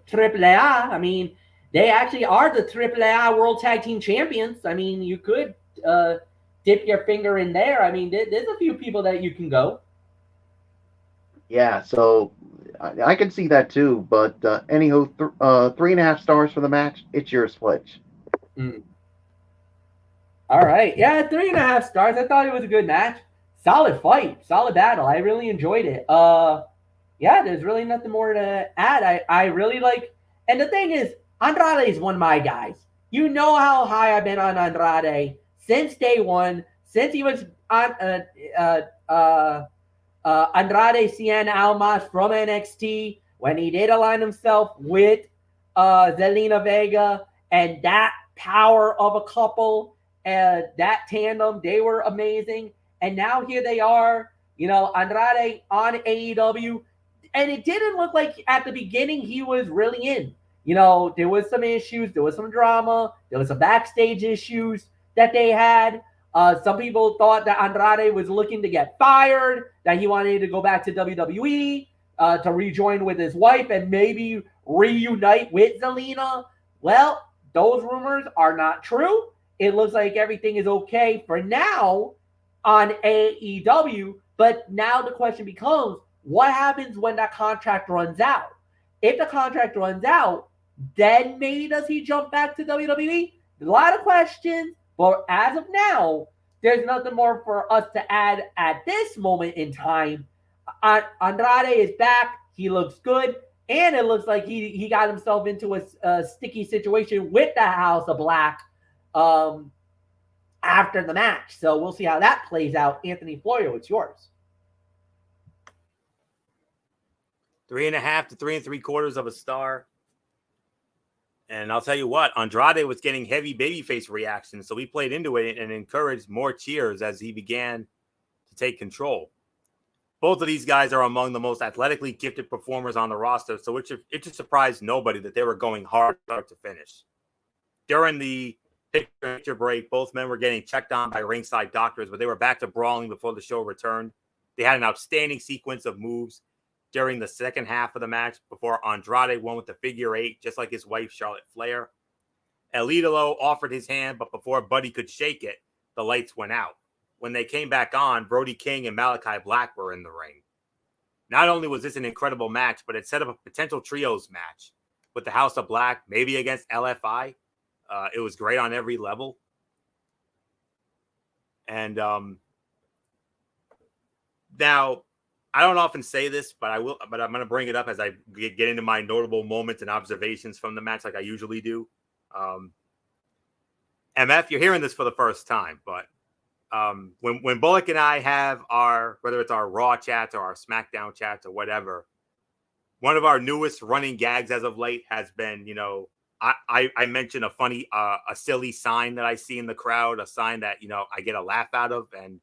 Triple A. I mean, they actually are the Triple A World Tag Team Champions. I mean, you could dip your finger in there. I mean, there's a few people that you can go. Yeah, so I can see that too. But anywho, 3.5 stars for the match. It's yours, Fletch. All right, yeah, 3.5 stars. I thought it was a good match. Solid fight, solid battle. I really enjoyed it. Yeah, there's really nothing more to add. I really like, and the thing is, Andrade is one of my guys. You know how high I've been on Andrade since day one, since he was on Andrade Cien Almas from NXT, when he did align himself with Zelina Vega, and that power of a couple, that tandem, they were amazing. And now here they are, Andrade on AEW. and it didn't look like at the beginning he was really in. You know, there was some issues, there was some drama, there was some backstage issues that they had. Some people thought that Andrade was looking to get fired, that he wanted to go back to WWE to rejoin with his wife and maybe reunite with Zelina. Well, those rumors are not true. It looks like everything is okay for now on AEW. But now the question becomes, what happens when that contract runs out? If the contract runs out, then maybe does he jump back to WWE? There's a lot of questions, but as of now, there's nothing more for us to add at this moment in time. Andrade is back. He looks good. And it looks like he got himself into a sticky situation with the House of Black after the match. So we'll see how that plays out. Anthony Florio, it's yours. 3.5 to 3 3/4 of a star. And I'll tell you what, Andrade was getting heavy babyface reactions, so he played into it and encouraged more cheers as he began to take control. Both of these guys are among the most athletically gifted performers on the roster, so it just surprised nobody that they were going hard start to finish. During the picture break, both men were getting checked on by ringside doctors, but they were back to brawling before the show returned. They had an outstanding sequence of moves during the second half of the match before Andrade won with the figure 8, just like his wife, Charlotte Flair. El Idolo offered his hand, but before Buddy could shake it, the lights went out. When they came back on, Brody King and Malachi Black were in the ring. Not only was this an incredible match, but it set up a potential trios match with the House of Black, maybe against LFI. It was great on every level. And now, I don't often say this, but I'm going to bring it up as I get into my notable moments and observations from the match like I usually do. MF, you're hearing this for the first time, but when Bullock and I have whether it's our Raw chats or our Smackdown chats or whatever, one of our newest running gags as of late has been, I mention a silly sign that I see in the crowd, a sign that, I get a laugh out of. And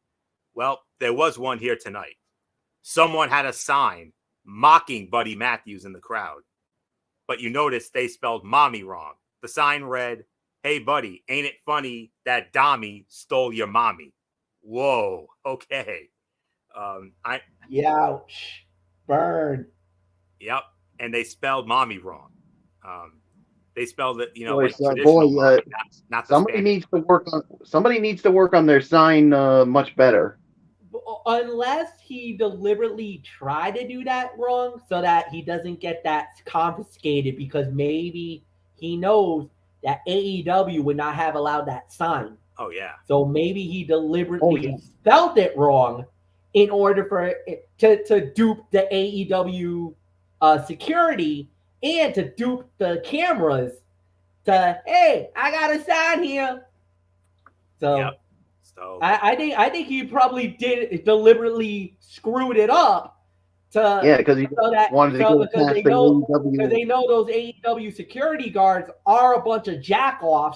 well, there was one here tonight. Someone had a sign mocking Buddy Matthews in the crowd, but you notice they spelled mommy wrong. The sign read, "Hey, Buddy, ain't it funny that Dommy stole your mommy?" Whoa. Okay. Ouch. Burn. Yep. And they spelled mommy wrong. They spelled it, Boy, like traditional mommy, not the somebody Spanish. needs to work on their sign much better. Unless he deliberately tried to do that wrong so that he doesn't get that confiscated, because maybe he knows that AEW would not have allowed that sign. Oh, yeah. So maybe he deliberately spelled it wrong in order for it to dupe the AEW security and to dupe the cameras to, hey, I got a sign here. So, yep. So I think he probably did deliberately screwed it up because he wanted to go past the AEW. Because they know those AEW security guards are a bunch of jackoffs.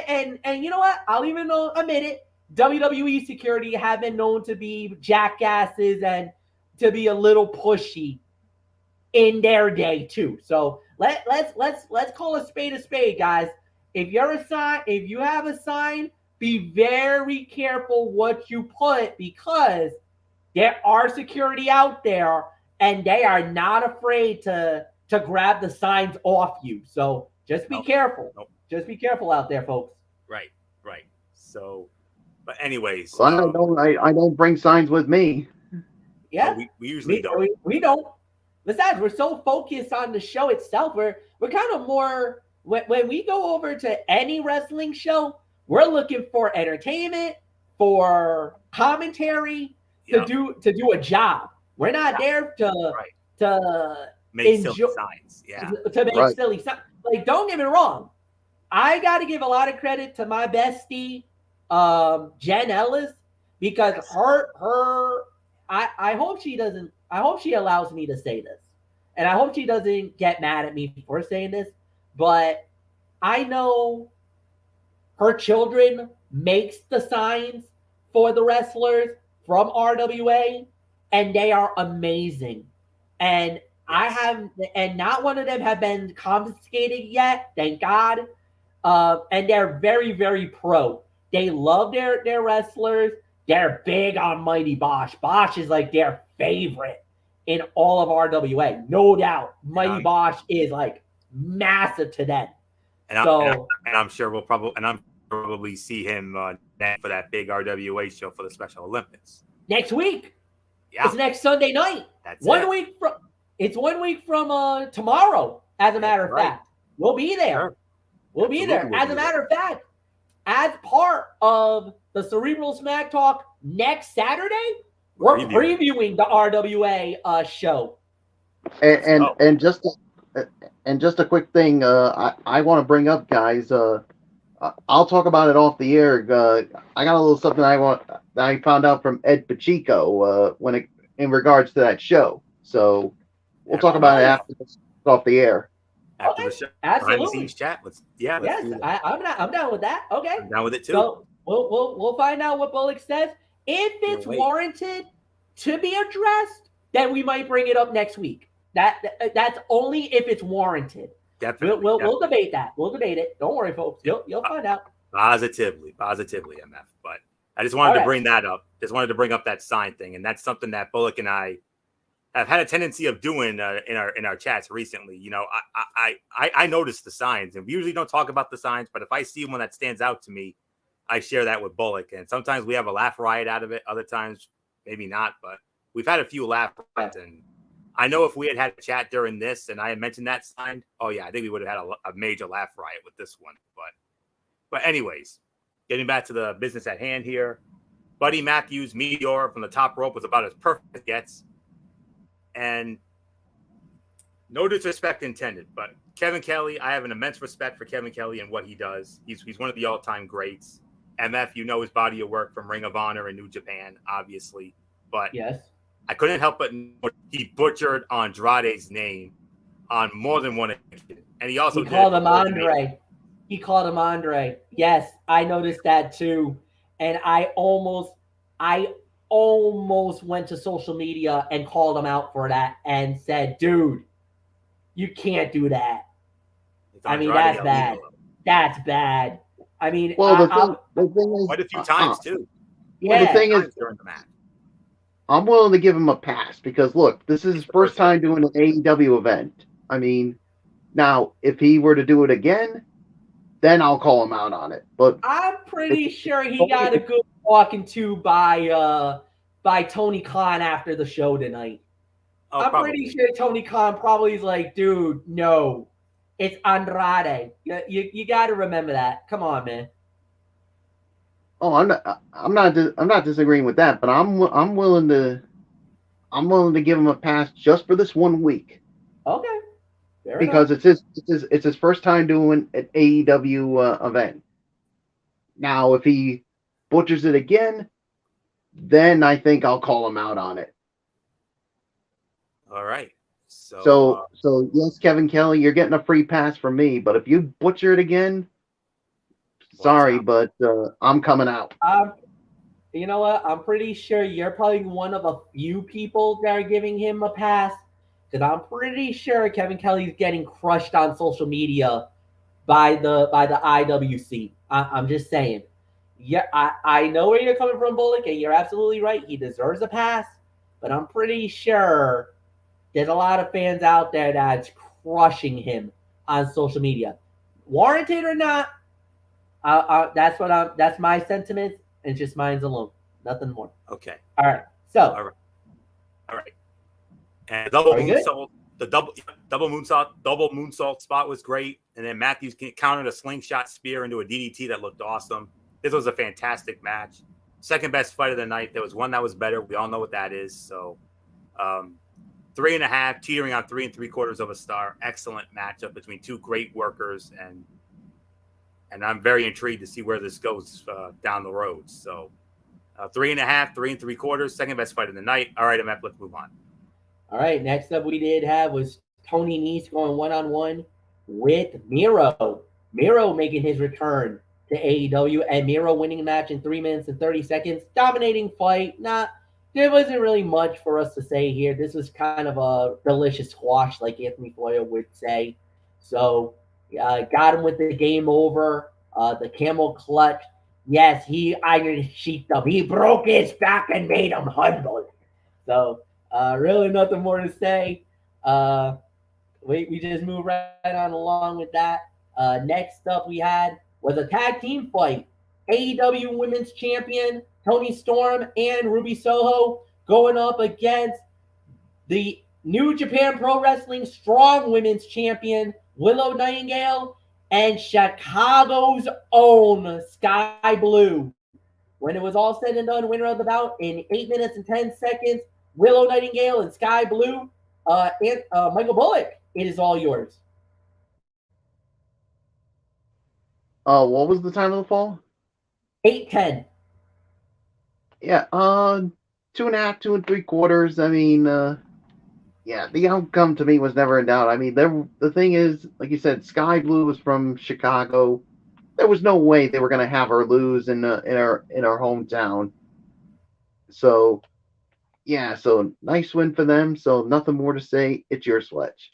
And you know what? I'll even admit it. WWE security have been known to be jackasses and to be a little pushy in their day too. So let's call a spade, guys. If you have a sign, be very careful what you put, because there are security out there and they are not afraid to grab the signs off you. So just be careful. Just be careful out there, folks. Right. So, but anyways, well, I don't bring signs with me. Yeah, we usually don't. We don't. Besides, we're so focused on the show itself. We're kind of more when we go over to any wrestling show, we're looking for entertainment, for commentary, to do a job. We're not there to make silly signs. Yeah. To make silly signs. Like, don't get me wrong. I got to give a lot of credit to my bestie, Jen Ellis, because I hope she doesn't. I hope she allows me to say this, and I hope she doesn't get mad at me for saying this. But I know her children makes the signs for the wrestlers from RWA, and they are amazing. And and not one of them have been confiscated yet, thank God. And they're very, very pro. They love their wrestlers. They're big on Mighty Bosch. Bosch is like their favorite in all of RWA, no doubt. Mighty Bosch is like massive to them. And I'm sure we'll probably see him for that big RWA show for the Special Olympics next week. Yeah, it's next Sunday night. That's 1 week from. It's 1 week from tomorrow. As a matter of fact, we'll be there. Sure. We'll be there. As a matter of fact, as part of the Cerebral Smack Talk next Saturday, we're previewing the RWA show. And just a quick thing, I want to bring up, guys. I'll talk about it off the air. I got a little something that I found out from Ed Pacheco in regards to that show. So we'll talk about it after it's off the air. After the show, absolutely. Behind the scenes chat. Let's yes, I'm down with that. Okay, I'm down with it too. So we'll find out what Bullock says. If it's warranted to be addressed, then we might bring it up next week. That's only if it's warranted. Definitely. We'll debate that. We'll debate it. Don't worry, folks. You'll find out. Positively, MF. But I just wanted to bring that up. Just wanted to bring up that sign thing, and that's something that Bullock and I have had a tendency of doing in our chats recently. You know, I notice the signs, and we usually don't talk about the signs, but if I see one that stands out to me, I share that with Bullock. And sometimes we have a laugh riot out of it. Other times, maybe not. But we've had a few laugh riots, and I know if we had a chat during this and I had mentioned that sign, oh yeah, I think we would have had a major laugh riot with this one. But anyways, getting back to the business at hand here, Buddy Matthews' Meteor from the top rope was about as perfect as it gets. And no disrespect intended, but Kevin Kelly, I have an immense respect for Kevin Kelly and what he does. He's one of the all-time greats. MF, you know his body of work from Ring of Honor and New Japan, obviously. But yes, I couldn't help but he butchered Andrade's name on more than one occasion. And he also called him Andre. He called him Andre. Yes, I noticed that too. And I almost went to social media and called him out for that and said, dude, you can't do that. I mean, that's bad. That's bad. I mean, well, the thing is, quite a few times too. Yeah. Well, the thing is, during the match, I'm willing to give him a pass because look, this is his first time doing an AEW event. I mean, now if he were to do it again, then I'll call him out on it. But I'm pretty sure he got a good walking to by Tony Khan after the show tonight. I'm pretty sure Tony Khan probably is like, dude, no, it's Andrade. You got to remember that. Come on, man. Oh, I'm not disagreeing with that, but I'm willing to give him a pass just for this 1 week. Okay. Fair because enough. it's his first time doing an AEW event. Now, if he butchers it again, then I think I'll call him out on it. All right. So yes, Kevin Kelly, you're getting a free pass from me. But if you butcher it again, sorry, but I'm coming out. You know what? I'm pretty sure you're probably one of a few people that are giving him a pass. Because I'm pretty sure Kevin Kelly's getting crushed on social media by the IWC. I'm just saying. Yeah, I know where you're coming from, Bullock, and you're absolutely right. He deserves a pass, but I'm pretty sure there's a lot of fans out there that's crushing him on social media. Warranted or not, that's my sentiment, and just mine's alone. Nothing more. Okay. All right. So. All right. And double moonsault spot was great. And then Matthews countered a slingshot spear into a DDT that looked awesome. This was a fantastic match. Second best fight of the night. There was one that was better. We all know what that is. So 3.5, teetering on 3 3/4 of a star. Excellent matchup between two great workers. And I'm very intrigued to see where this goes down the road. So 3.5, 3 3/4, second best fight of the night. All right, MF, let's move on. All right, next up we did have was Tony Nese going one-on-one with Miro. Miro making his return to AEW, and Miro winning the match in 3 minutes and 30 seconds. Dominating fight. there wasn't really much for us to say here. This was kind of a delicious squash, like Anthony Foyer would say. So, got him with the game over. The camel clutch. Yes, he iron sheathed him. He broke his back and made him humble. So, really nothing more to say. Uh, we just move right on along with that. Next up, we had was a tag team fight. AEW Women's Champion Tony Storm and Ruby Soho going up against the New Japan Pro Wrestling Strong Women's Champion Willow Nightingale and Chicago's own Sky Blue. When it was all said and done, winner of the bout in 8 minutes and 10 seconds, Willow Nightingale and Sky Blue, and Michael Bullock, it is all yours. What was the time of the fall? 8:10. Yeah, 2.5, 2 3/4. I mean, yeah, the outcome to me was never in doubt. I mean, the thing is, like you said, Sky Blue was from Chicago. There was no way they were going to have her lose in our hometown. So, yeah, so nice win for them. So nothing more to say. It's your Sledge.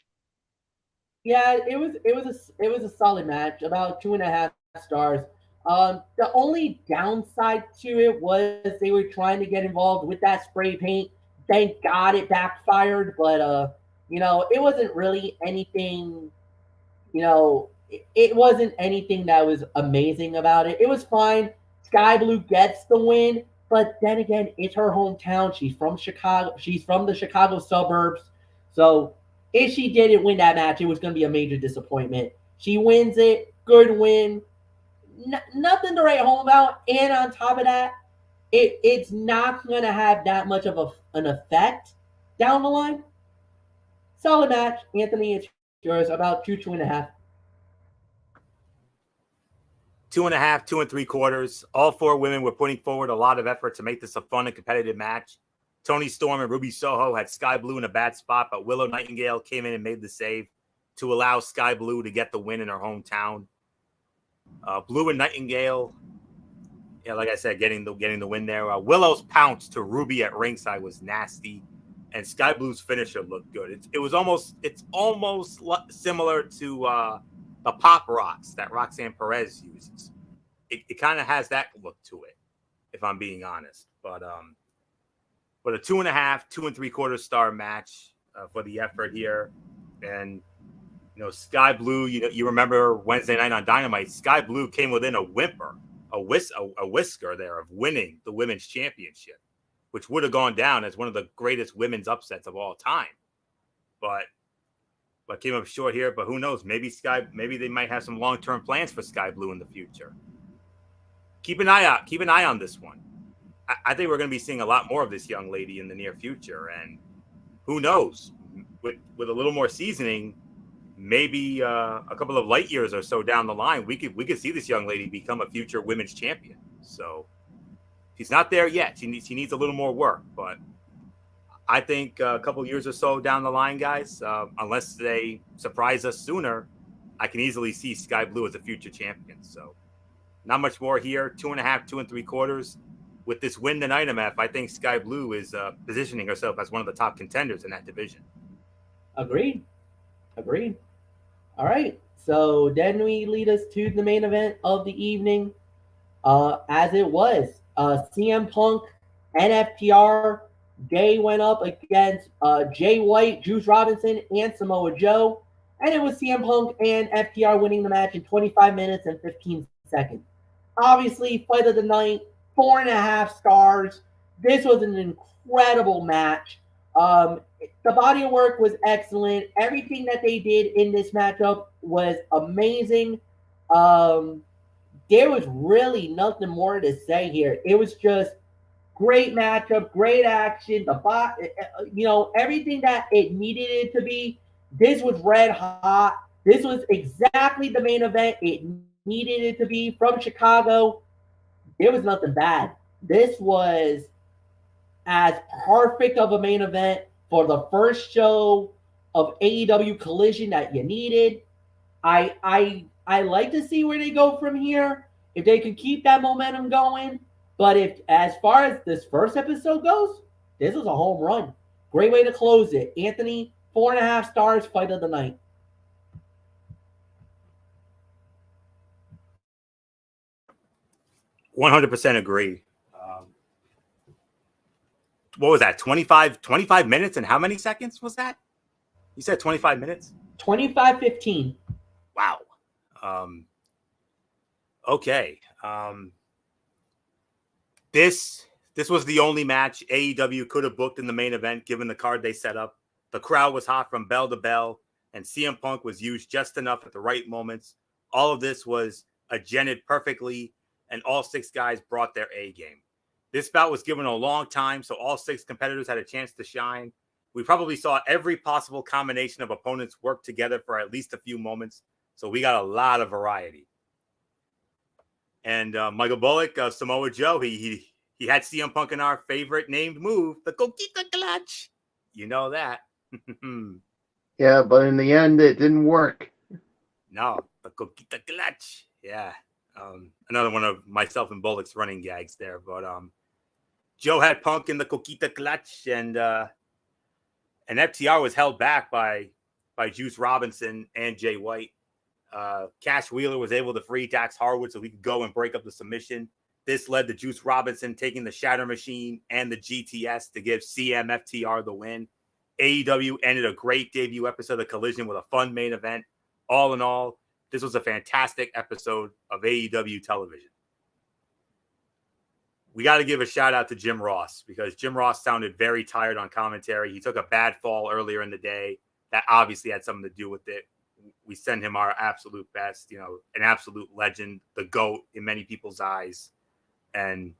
Yeah, it was a solid match, about 2.5 stars. The only downside to it was they were trying to get involved with that spray paint. Thank God it backfired, but it wasn't really anything. It wasn't anything that was amazing about it. It was fine. Sky Blue gets the win, but then again, it's her hometown. She's from Chicago. She's from the Chicago suburbs. So if she didn't win that match, it was going to be a major disappointment. She wins it. Good win. Nothing to write home about. And on top of that, it's not going to have that much of an effect down the line. Solid match. Anthony, it's yours. About 2.5. 2.5, 2 3/4. All four women were putting forward a lot of effort to make this a fun and competitive match. Tony Storm and Ruby Soho had Sky Blue in a bad spot, but Willow Nightingale came in and made the save to allow Sky Blue to get the win in her hometown. Blue and Nightingale, yeah, like I said, getting the win there. Willow's pounce to Ruby at ringside was nasty, and Sky Blue's finisher looked good. It's almost similar to the pop rocks that Roxanne Perez uses. It kind of has that look to it, if I'm being honest. But a 2.5, 2 3/4 star match for the effort here. And Sky Blue, you remember Wednesday night on Dynamite, Sky Blue came within a whisker there of winning the women's championship, which would have gone down as one of the greatest women's upsets of all time. But came up short here. But who knows? Maybe they might have some long-term plans for Sky Blue in the future. Keep an eye on this one. I think we're going to be seeing a lot more of this young lady in the near future. And who knows? With a little more seasoning, maybe a couple of light years or so down the line, we could see this young lady become a future women's champion. So she's not there yet. She needs a little more work, but I think a couple of years or so down the line, guys, unless they surprise us sooner, I can easily see Sky Blue as a future champion. So not much more here. 2.5, 2 3/4. With this win tonight, MF, I think Sky Blue is positioning herself as one of the top contenders in that division. Agreed. All right. So then we lead us to the main event of the evening. As it was, CM Punk and FTR. Jay went up against Jay White, Juice Robinson, and Samoa Joe. And it was CM Punk and FTR winning the match in 25 minutes and 15 seconds. Obviously, fight of the night, 4.5 stars. This was an incredible match. The body of work was excellent. Everything that they did in this matchup was amazing. There was really nothing more to say here. It was just great matchup, great action. Everything that it needed it to be. This was red hot. This was exactly the main event it needed it to be from Chicago. There was nothing bad. This was as perfect of a main event for the first show of AEW Collision that you needed. I like to see where they go from here. If they can keep that momentum going. But if, as far as this first episode goes, This was a home run. Great way to close it. Anthony, 4.5 stars, fight of the night. One 100% agree. What was that? 25 minutes and how many seconds was that? You said 25 minutes? 25-15. Wow. Okay. This was the only match AEW could have booked in the main event, given the card they set up. The crowd was hot from bell to bell, and CM Punk was used just enough at the right moments. All of this was agented perfectly, and all 6 guys brought their A game. This bout was given a long time, so all 6 competitors had a chance to shine. We probably saw every possible combination of opponents work together for at least a few moments, so we got a lot of variety. And Michael Bullock, Samoa Joe, he had CM Punk in our favorite named move, the Coquita Clutch. You know that. Yeah, but in the end, it didn't work. No, the Coquita Clutch. Yeah. Another one of myself and Bullock's running gags there. But Joe had Punk in the Coquita Clutch, and FTR was held back by Juice Robinson and Jay White. Cash Wheeler was able to free Dax Harwood so he could go and break up the submission. This led to Juice Robinson taking the Shatter Machine and the GTS to give CMFTR the win. AEW ended a great debut episode of Collision with a fun main event. All in all, this was a fantastic episode of AEW television. We got to give a shout out to Jim Ross, because Jim Ross sounded very tired on commentary. He took a bad fall earlier in the day. That obviously had something to do with it. We send him our absolute best, an absolute legend, the GOAT in many people's eyes. And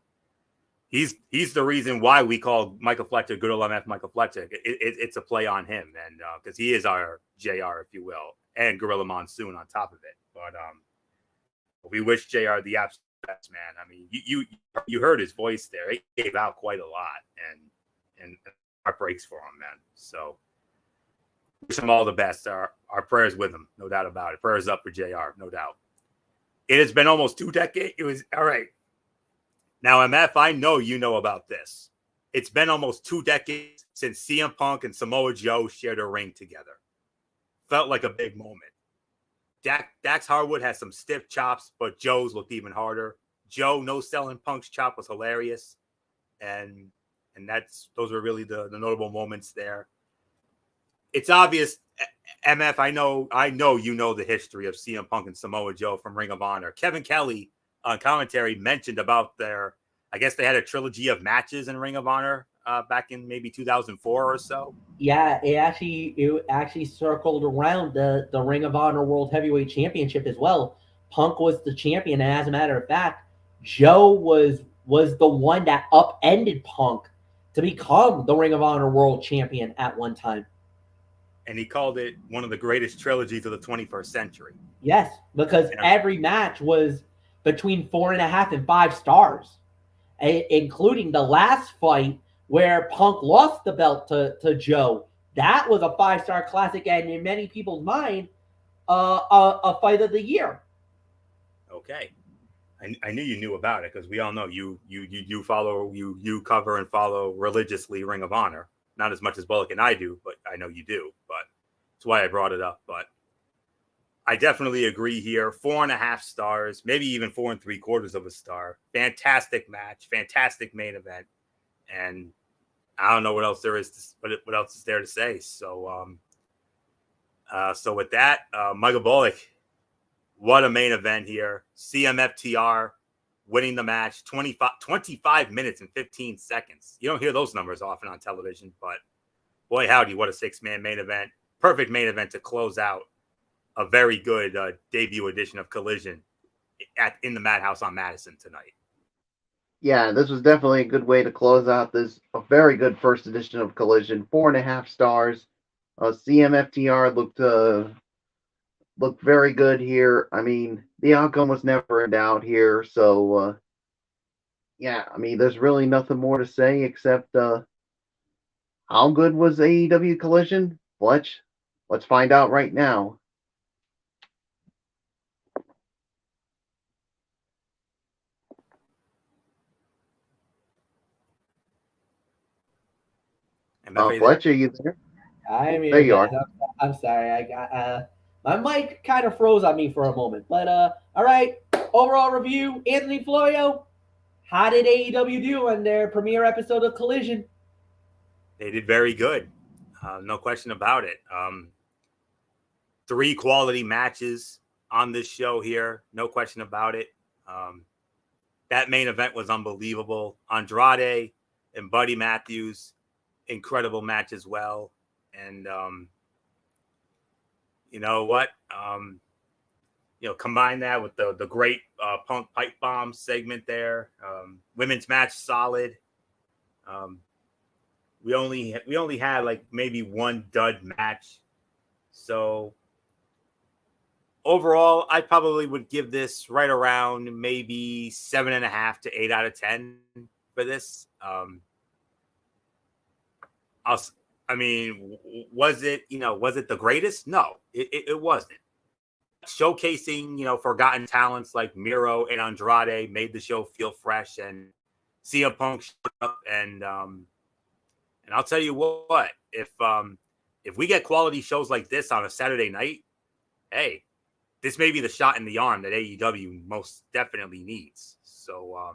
he's the reason why we call Michael Fletcher Good Old MF Michael Fletcher. It's a play on him, and because he is our JR, if you will, and Gorilla Monsoon on top of it. But we wish JR the absolute best, man. I mean, you heard his voice there. He gave out quite a lot, and heartbreaks for him, man. So wish him all the best. Our prayers with him, no doubt about it. Prayers up for JR, no doubt. It has been almost 2 decades. It was all right. Now, MF, I know you know about this. It's been almost 2 decades since CM Punk and Samoa Joe shared a ring together. Felt like a big moment. Dax Harwood has some stiff chops, but Joe's looked even harder. Joe no-selling Punk's chop was hilarious. And those were really the notable moments there. It's obvious, MF, I know you know the history of CM Punk and Samoa Joe from Ring of Honor. Kevin Kelly on commentary mentioned about I guess they had a trilogy of matches in Ring of Honor back in maybe 2004 or so. Yeah, it actually circled around the Ring of Honor World Heavyweight Championship as well. Punk was the champion, and as a matter of fact, Joe was the one that upended Punk to become the Ring of Honor World Champion at one time. And he called it one of the greatest trilogies of the 21st century. Yes, because every match was between 4.5 and 5 stars, including the last fight where Punk lost the belt to Joe. That was a 5-star classic, and in many people's mind, a fight of the year. Okay, I knew you knew about it, because we all know you follow, you cover and follow religiously Ring of Honor. Not as much as Bullock and I do, but I know you do. But that's why I brought it up. But I definitely agree here. 4.5 stars, maybe even 4 3/4 of a star. Fantastic match, fantastic main event, and I don't know what else there is. What else is there to say? So, so with that, Michael Bullock, what a main event here. CMFTR winning the match, 25 minutes and 15 seconds. You don't hear those numbers often on television, but boy, howdy, what a 6-man main event. Perfect main event to close out a very good debut edition of Collision in the Madhouse on Madison tonight. Yeah, this was definitely a good way to close out this, a very good first edition of Collision. 4.5 stars. CMFTR looked very good here. I mean, the outcome was never in doubt here, so yeah, I mean, there's really nothing more to say except how good was AEW Collision? Let's find out right now. Am I there? Fletcher, you there? I'm There here, you guys. are. I'm sorry. I got my mic kind of froze on me for a moment. But all right. Overall review: Anthony Florio. How did AEW do on their premiere episode of Collision? They did very good. No question about it. 3 quality matches on this show here. No question about it. That main event was unbelievable. Andrade and Buddy Matthews, incredible match as well. And you know what? Combine that with the great Punk pipe bomb segment there. Women's match solid. We only had like maybe one dud match. So overall, I probably would give this right around maybe 7.5 to 8 out of 10 for this. Was it the greatest? No, it wasn't. Showcasing, forgotten talents like Miro and Andrade made the show feel fresh, and CM Punk showed up, and I'll tell you what, if we get quality shows like this on a Saturday night, hey, this may be the shot in the arm that AEW most definitely needs. So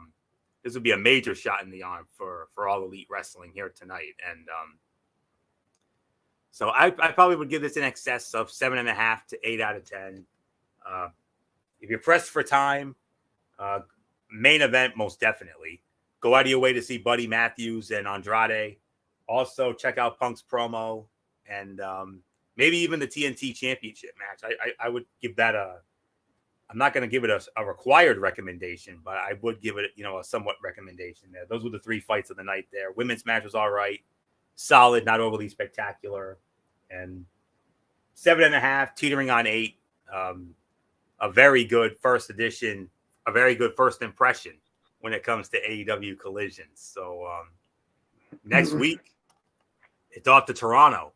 this would be a major shot in the arm for All Elite Wrestling here tonight. And so I probably would give this in excess of 7.5 to 8 out of 10. If you're pressed for time, main event, most definitely. Go out of your way to see Buddy Matthews and Andrade. Also, check out Punk's promo and maybe even the TNT Championship match. I would give that I'm not going to give it a required recommendation, but I would give it, a somewhat recommendation there. Those were the 3 fights of the night there. Women's match was all right. Solid, not overly spectacular. And 7.5, teetering on 8. A very good first edition, a very good first impression when it comes to AEW Collisions. So next week, it's off to Toronto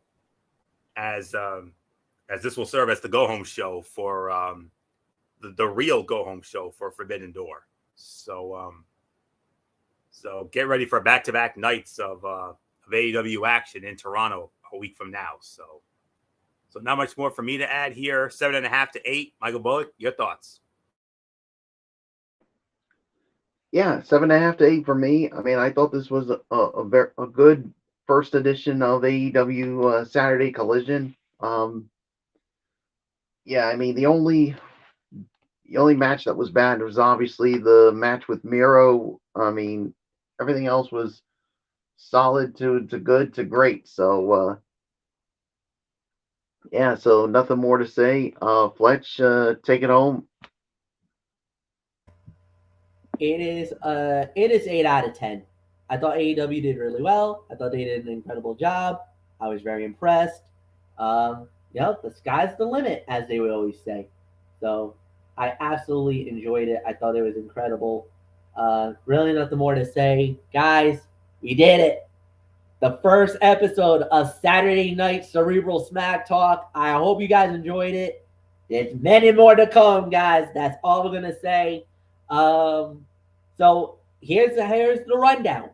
as this will serve as the go-home show for the real go-home show for Forbidden Door. So get ready for back-to-back nights of AEW action in Toronto a week from now. So not much more for me to add here. 7.5 to 8. Michael Bullock, your thoughts? Yeah, 7.5 to 8 for me. I mean, I thought this was a good first edition of AEW Saturday Collision. Yeah, I mean the only match that was bad was obviously the match with Miro. I mean, everything else was solid to good to great. So yeah, so nothing more to say. Fletch, take it home. It is 8 out of 10. I thought AEW did really well. I thought they did an incredible job. I was very impressed. The sky's the limit, as they would always say. So I absolutely enjoyed it. I thought it was incredible. Really nothing more to say. Guys, we did it. The first episode of Saturday Night Cerebral Smack Talk. I hope you guys enjoyed it. There's many more to come, guys. That's all we're going to say. So here's the rundown.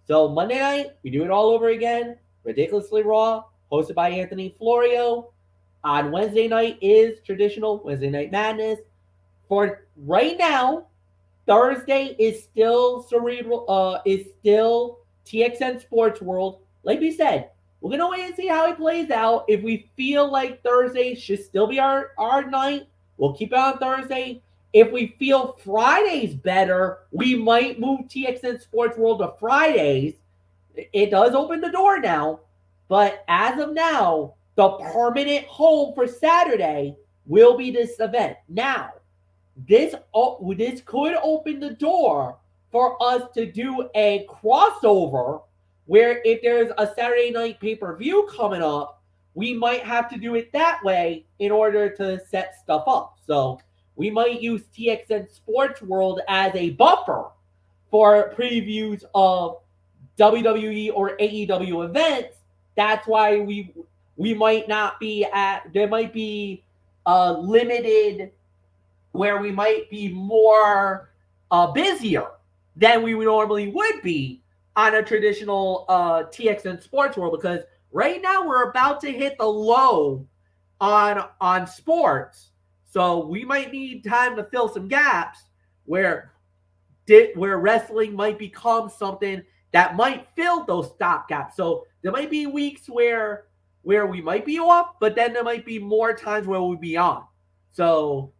So Monday night, we do it all over again. Ridiculously Raw, hosted by Anthony Florio. On Wednesday night is traditional Wednesday Night Madness. For right now, Thursday is still Cerebral, is still TXN Sports World. Like we said, we're going to wait and see how it plays out. If we feel like Thursday should still be our night, we'll keep it on Thursday. If we feel Friday's better, we might move TXN Sports World to Fridays. It does open the door now. But as of now, the permanent home for Saturday will be this event. Now, this could open the door for us to do a crossover where if there's a Saturday night pay-per-view coming up, we might have to do it that way in order to set stuff up. So we might use TXN Sports World as a buffer for previews of WWE or AEW events. That's why we might not be there might be a limited where we might be more busier than we normally would be on a traditional TXN sports world, because right now we're about to hit the low on sports. So we might need time to fill some gaps where wrestling might become something that might fill those stop gaps. So there might be weeks where we might be off, but then there might be more times where we'll be on. So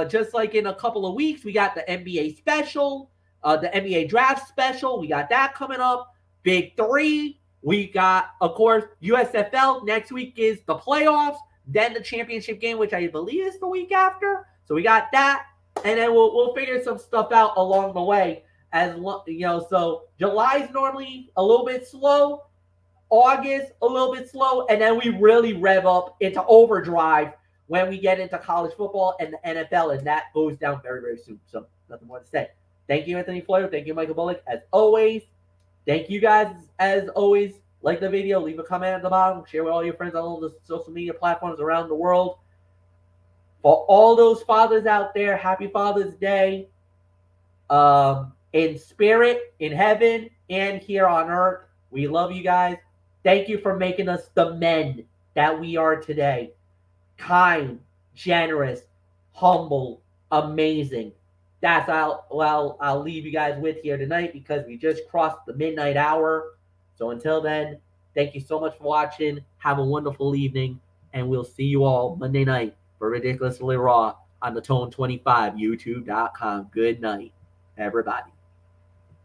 just like in a couple of weeks, we got the NBA special, the NBA draft special. We got that coming up. Big three. We got, of course, USFL. Next week is the playoffs, then the championship game, which I believe is the week after. So we got that, and then we'll figure some stuff out along the way. So July is normally a little bit slow, August a little bit slow, and then we really rev up into overdrive when we get into college football and the NFL, and that goes down very, very soon. So nothing more to say. Thank you, Anthony Floyd. Thank you, Michael Bullock, as always. Thank you guys, as always. Like the video, leave a comment at the bottom, share with all your friends on all the social media platforms around the world. For all those fathers out there, happy Father's Day. In spirit, in heaven, and here on earth. We love you guys. Thank you for making us the men that we are today. Kind, generous, humble, amazing. That's I'll leave you guys with here tonight, because we just crossed the midnight hour. So until then, thank you so much for watching. Have a wonderful evening, and we'll see you all Monday night for Ridiculously Raw on the Tone 25, YouTube.com. Good night, everybody.